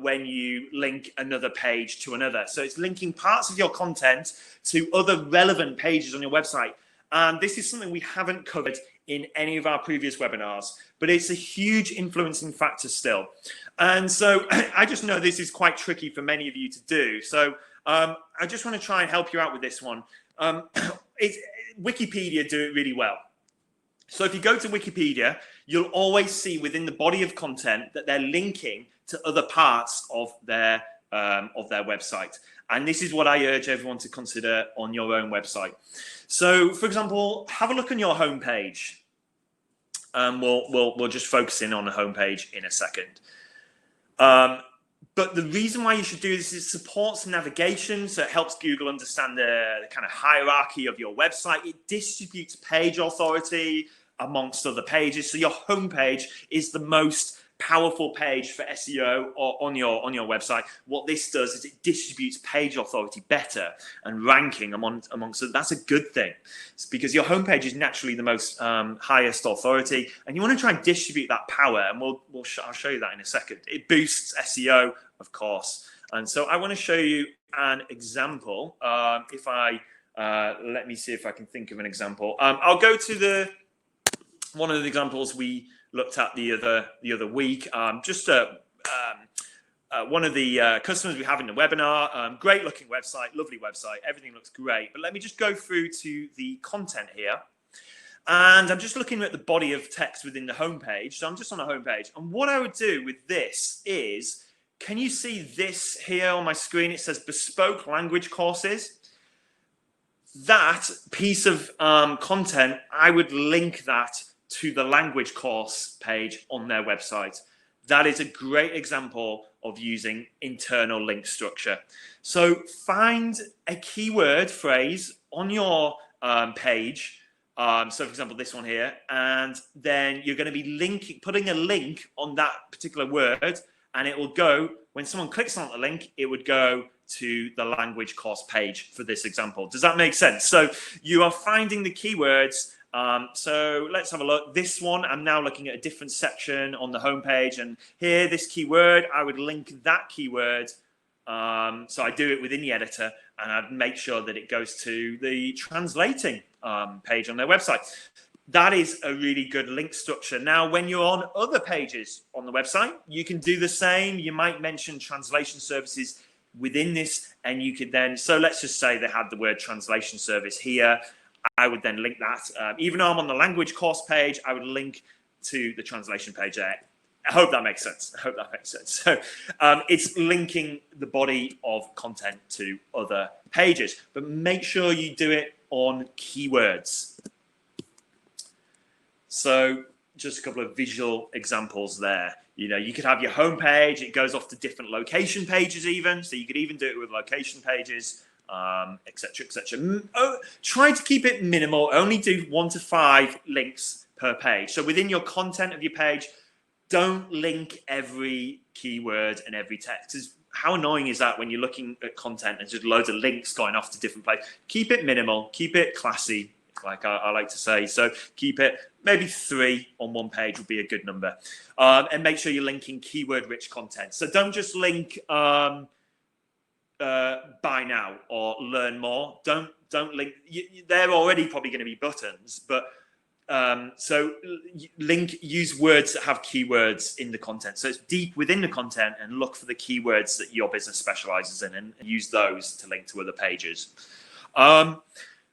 when you link another page to another. So it's linking parts of your content to other relevant pages on your website. And this is something we haven't covered in any of our previous webinars, but it's a huge influencing factor still. And so I just know this is quite tricky for many of you to do. So I just want to try and help you out with this one. Wikipedia do it really well. So if you go to Wikipedia, you'll always see within the body of content that they're linking to other parts of their website. And this is what I urge everyone to consider on your own website. So, for example, have a look on your homepage. We'll just focus in on the homepage in a second. But the reason why you should do this is it supports navigation, so it helps Google understand the kind of hierarchy of your website. It distributes page authority amongst other pages. So your homepage is the most powerful page for SEO or on your website. What this does is it distributes page authority better and ranking amongst that's a good thing. It's because your homepage is naturally the most highest authority, and you want to try and distribute that power. And I'll show you that in a second. It boosts SEO, of course. And so I want to show you an example. If I let me see if I can think of an example. I'll go to one of the examples we looked at the other week. One of the customers we have in the webinar. Great looking website, lovely website. Everything looks great. But let me just go through to the content here. And I'm just looking at the body of text within the homepage. So I'm just on the homepage. And what I would do with this is, can you see this here on my screen? It says bespoke language courses. That piece of content, I would link that to the language course page on their website. That is a great example of using internal link structure. So find a keyword phrase on your page. So for example, this one here, and then you're going to be putting a link on that particular word, and it will go, when someone clicks on the link, it would go to the language course page for this example. Does that make sense? So you are finding the keywords. So let's have a look. This one, I'm now looking at a different section on the homepage, and here, this keyword, I would link that keyword. So I do it within the editor, and I'd make sure that it goes to the translating page on their website. That is a really good link structure. Now, when you're on other pages on the website, you can do the same. You might mention translation services within this, and you could then, so let's just say they had the word translation service here. I would then link that. Even though I'm on the language course page, I would link to the translation page there. I hope that makes sense. So it's linking the body of content to other pages, but make sure you do it on keywords. So just a couple of visual examples there. You know, you could have your home page. It goes off to different location pages even. So you could even do it with location pages. Etc. Try to keep it minimal. Only do 1 to 5 links per page. So within your content of your page, don't link every keyword and every text. how annoying is that when you're looking at content and just loads of links going off to different places? Keep it minimal, keep it classy, like I like to say. So keep it maybe 3 on one page would be a good number, and make sure you're linking keyword-rich content. So don't just link buy now or learn more. Don't link. They're already probably going to be buttons, but use words that have keywords in the content. So it's deep within the content and look for the keywords that your business specializes in and use those to link to other pages.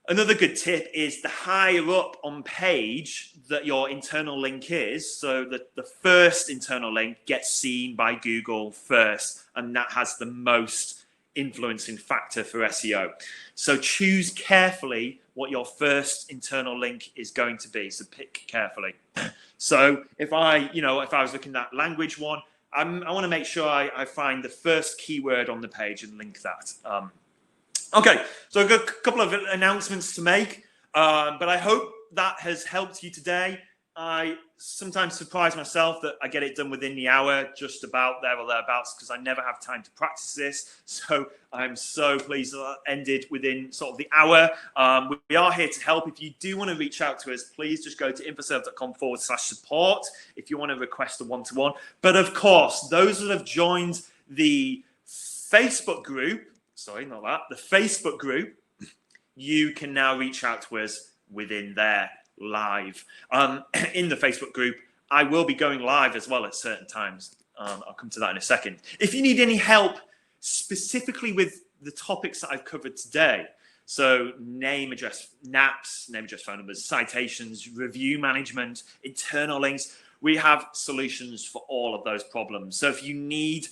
Another good tip is the higher up on page that your internal link is, so that the first internal link gets seen by Google first, and that has the most influencing factor for SEO. So choose carefully what your first internal link is going to be. So pick carefully. So if I was looking at that language one, I want to make sure I find the first keyword on the page and link that. Okay, so I've got a couple of announcements to make, but I hope that has helped you today. I sometimes surprise myself that I get it done within the hour, just about there or thereabouts, because I never have time to practice this. So I'm so pleased that that ended within sort of the hour. We are here to help. If you do want to reach out to us, please just go to infoserve.com/support if you want to request a one-to-one. But of course, those that have joined the Facebook group, the Facebook group, you can now reach out to us within there live. In the Facebook group, I will be going live as well at certain times. I'll come to that in a second. If you need any help specifically with the topics that I've covered today, so name, address, NAPs, name, address, phone numbers, citations, review management, internal links, we have solutions for all of those problems. So if you need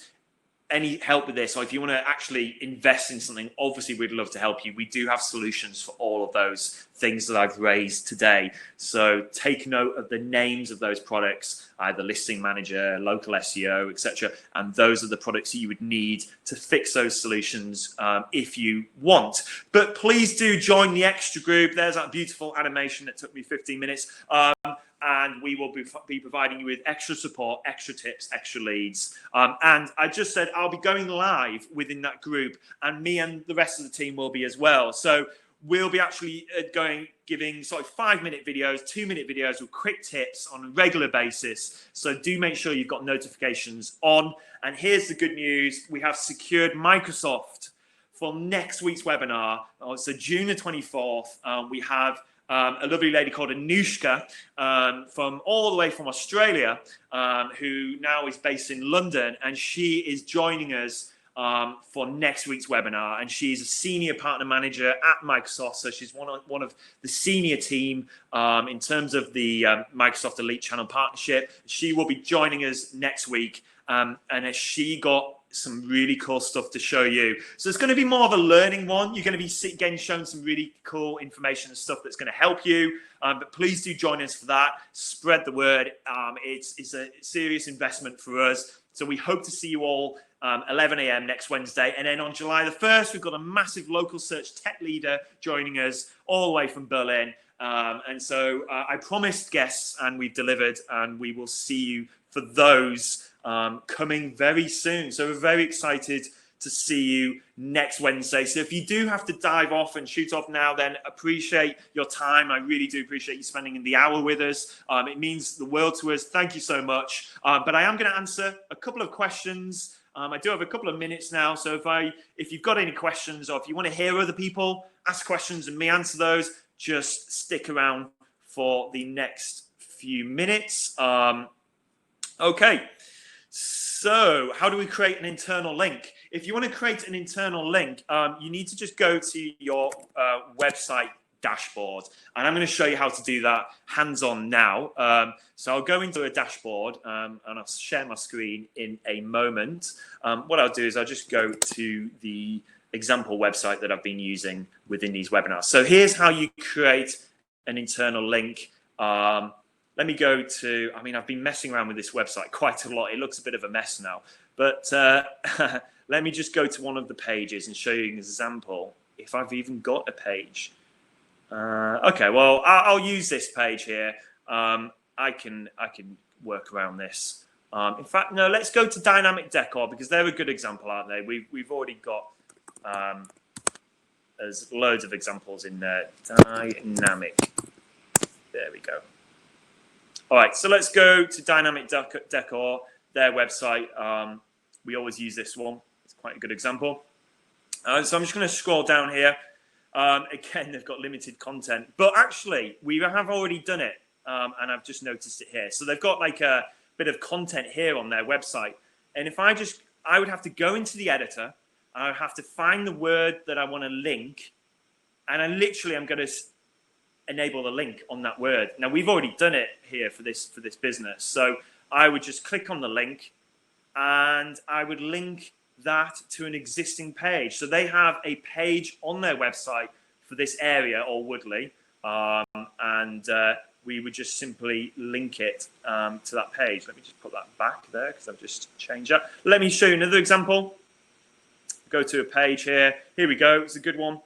any help with this, or if you want to actually invest in something, obviously we'd love to help you. We do have solutions for all of those things that I've raised today. So take note of the names of those products, either listing manager, local SEO, etc. And those are the products that you would need to fix those solutions if you want. But please do join the extra group. There's that beautiful animation that took me 15 minutes. And we will be providing you with extra support, extra tips, extra leads. And I just said I'll be going live within that group, and me and the rest of the team will be as well. So we'll be actually giving sort of 5-minute videos, 2-minute videos with quick tips on a regular basis. So do make sure you've got notifications on. And here's the good news. We have secured Microsoft for next week's webinar. So June the 24th, we have a lovely lady called Anushka from all the way from Australia, who now is based in London, and she is joining us for next week's webinar. And she's a senior partner manager at Microsoft, so she's one of the senior team in terms of the Microsoft Elite Channel Partnership. She will be joining us next week, and she got some really cool stuff to show you. So it's going to be more of a learning one. You're going to be again shown some really cool information and stuff that's going to help you. But please do join us for that. Spread the word. It's a serious investment for us. So we hope to see you all 11 a.m. next Wednesday. And then on July the 1st, we've got a massive local search tech leader joining us all the way from Berlin. And so I promised guests, and we've delivered, and we will see you for those coming very soon. So we're very excited to see you next Wednesday. So if you do have to dive off and shoot off now, then appreciate your time. I really do appreciate you spending the hour with us. It means the world to us. Thank you so much. But I am going to answer a couple of questions. I do have a couple of minutes now. So if you've got any questions, or if you want to hear other people ask questions and me answer those, just stick around for the next few minutes. Okay. So how do we create an internal link? If you want to create an internal link, you need to just go to your website dashboard. And I'm going to show you how to do that hands-on now. So I'll go into a dashboard and I'll share my screen in a moment. What I'll do is I'll just go to the example website that I've been using within these webinars. So here's how you create an internal link. Let me go to, I've been messing around with this website quite a lot. It looks a bit of a mess now, but let me just go to one of the pages and show you an example, if I've even got a page. Okay, well, I'll use this page here. I can work around this. In fact, no, let's go to dynamic decor because they're a good example, aren't they? We've already got there's loads of examples in there. Dynamic. There we go. All right, so let's go to dynamic decor, their website. We always use this one. It's quite a good example. So I'm just going to scroll down here. Again, they've got limited content, but actually we have already done it, and I've just noticed it here. So they've got like a bit of content here on their website, and if I would have to go into the editor, and I would have to find the word that I want to link, and I'm going to enable the link on that word. Now we've already done it here for this business, so I would just click on the link, and I would link that to an existing page. So they have a page on their website for this area or Woodley, and we would just simply link it to that page. Let me just put that back there because I've just changed that. Let me show you another example. Go to a page here. Here we go. It's a good one.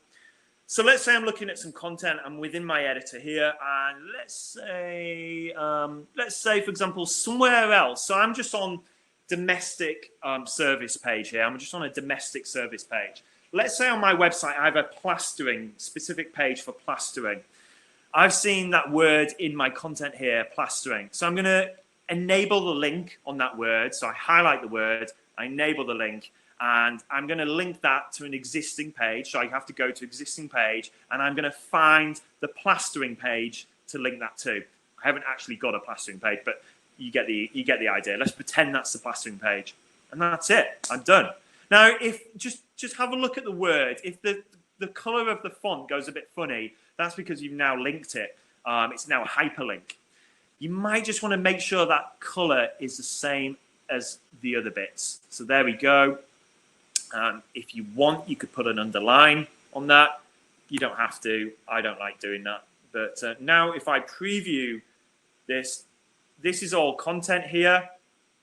So let's say I'm looking at some content. I'm within my editor here, and let's say, for example, somewhere else. So I'm just on domestic service page here. I'm just on a domestic service page. Let's say on my website I have a plastering specific page for plastering. I've seen that word in my content here, plastering. So I'm going to enable the link on that word. So I highlight the word, I enable the link, and I'm going to link that to an existing page. So I have to go to existing page, and I'm going to find the plastering page to link that to. I haven't actually got a plastering page, but you get the idea. Let's pretend that's the plastering page, and that's it. I'm done. Now, if just have a look at the word. If the color of the font goes a bit funny, that's because you've now linked it. It's now a hyperlink. You might just want to make sure that color is the same as the other bits. So there we go. If you want, you could put an underline on that. You don't have to. I don't like doing that. But now if I preview this, this is all content here,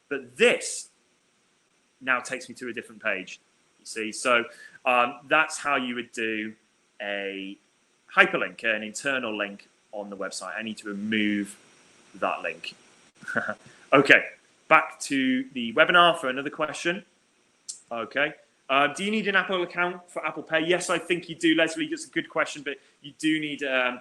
but this now takes me to a different page. You see, so that's how you would do a hyperlink, an internal link on the website. I need to remove that link. Okay, back to the webinar for another question. Okay, do you need an Apple account for Apple Pay? Yes, I think you do, Leslie. That's a good question, but you do need an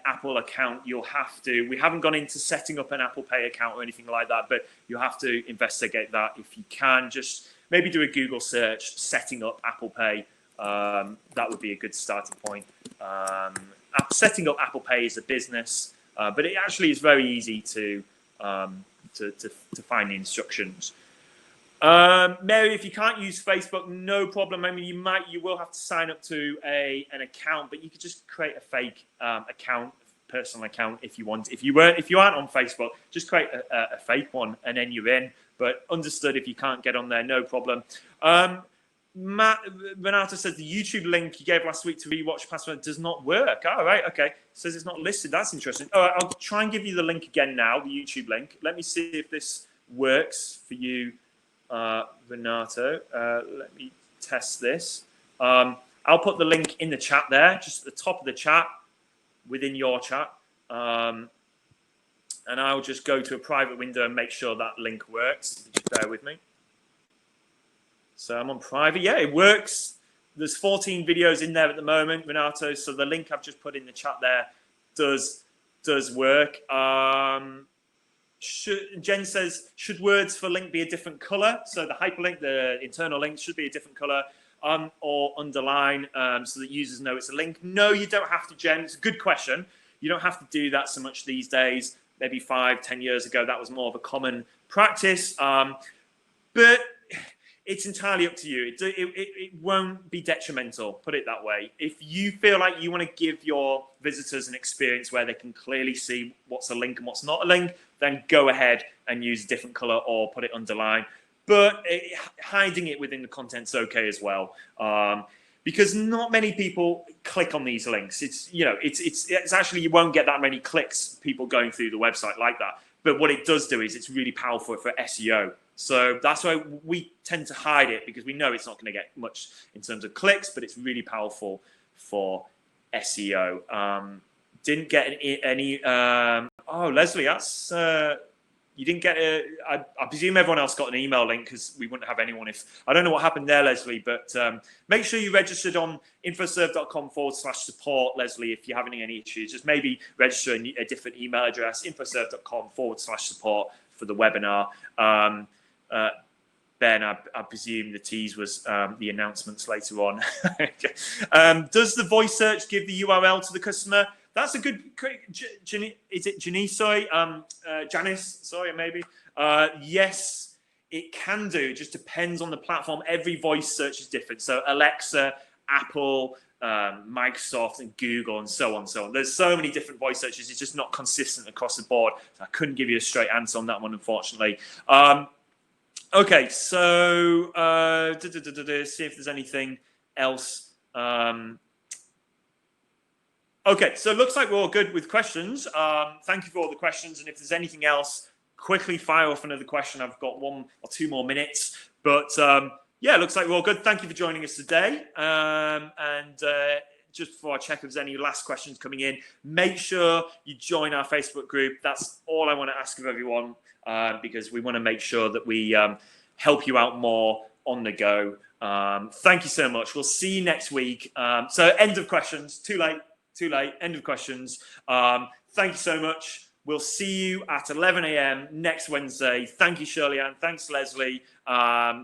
Apple account. You'll have to. We haven't gone into setting up an Apple Pay account or anything like that, but you'll have to investigate that. If you can, just maybe do a Google search, setting up Apple Pay. That would be a good starting point. Setting up Apple Pay is a business, but it actually is very easy to find the instructions. Mary, if you can't use Facebook, no problem. I mean, you will have to sign up to an account, but you could just create a fake account, personal account if you want. If you aren't on Facebook, just create a fake one and then you're in. But understood if you can't get on there, no problem. Matt Renato says the YouTube link you gave last week to rewatch password does not work. Oh, right, okay. Says it's not listed. That's interesting. All right, I'll try and give you the link again now, the YouTube link. Let me see if this works for you, Renato. Let me test this. I'll put the link in the chat there, just at the top of the chat, within your chat. And I'll just go to a private window and make sure that link works. Just bear with me. So I'm on private. Yeah, it works. There's 14 videos in there at the moment, Renato. So the link I've just put in the chat there does work. Jen says, should words for link be a different color? So the hyperlink, the internal link should be a different color, or underline, so that users know it's a link. No, you don't have to, Jen. It's a good question. You don't have to do that so much these days. Maybe 5-10 years ago, that was more of a common practice. But it's entirely up to you. It won't be detrimental, put it that way. If you feel like you want to give your visitors an experience where they can clearly see what's a link and what's not a link, then go ahead and use a different color or put it underline. But hiding it within the content's okay as well, because not many people click on these links. It's actually, you won't get that many clicks, people going through the website like that. But what it does do is it's really powerful for SEO. So that's why we tend to hide it, because we know it's not going to get much in terms of clicks, but it's really powerful for SEO. Didn't get any. Oh, Leslie, that's you didn't get I presume everyone else got an email link because we wouldn't have anyone if, I don't know what happened there, Leslie, but make sure you registered on infoserve.com/support, Leslie, if you're having any issues. Just maybe register a different email address, infoserve.com/support for the webinar. Ben, I presume the tease was the announcements later on. Does the voice search give the URL to the customer? That's a good. Is it Janice? Sorry, Janice. Sorry, maybe. Yes, it can do. It just depends on the platform. Every voice search is different. So Alexa, Apple, Microsoft, and Google, and so on, so on. There's so many different voice searches. It's just not consistent across the board. So I couldn't give you a straight answer on that one, unfortunately. Okay, so see if there's anything else. Okay, so it looks like we're all good with questions. Thank you for all the questions. And if there's anything else, quickly fire off another question. I've got 1 or 2 more minutes. But yeah, it looks like we're all good. Thank you for joining us today. Just before I check if there's any last questions coming in, make sure you join our Facebook group. That's all I want to ask of everyone, because we want to make sure that we help you out more on the go. Thank you so much. We'll see you next week. So end of questions. Too late. End of questions. Thank you so much. We'll see you at 11 a.m. next Wednesday. Thank you, Shirley-Ann. Thanks, Leslie.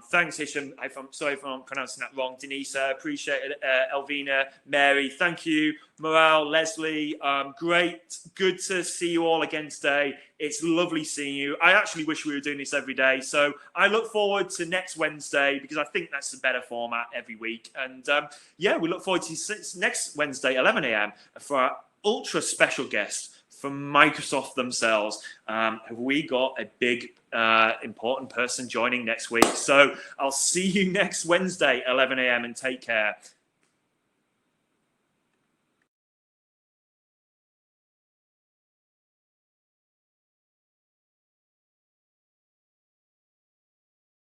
Thanks, Hisham. I'm sorry if I'm pronouncing that wrong. Denise, appreciate it. Elvina, Mary, thank you. Morale, Leslie, great. Good to see you all again today. It's lovely seeing you. I actually wish we were doing this every day. So I look forward to next Wednesday because I think that's a better format every week. And yeah, we look forward to next Wednesday, 11 a.m. for our ultra special guest from Microsoft themselves. Have we got a big, important person joining next week? So I'll see you next Wednesday, 11 a.m. and take care.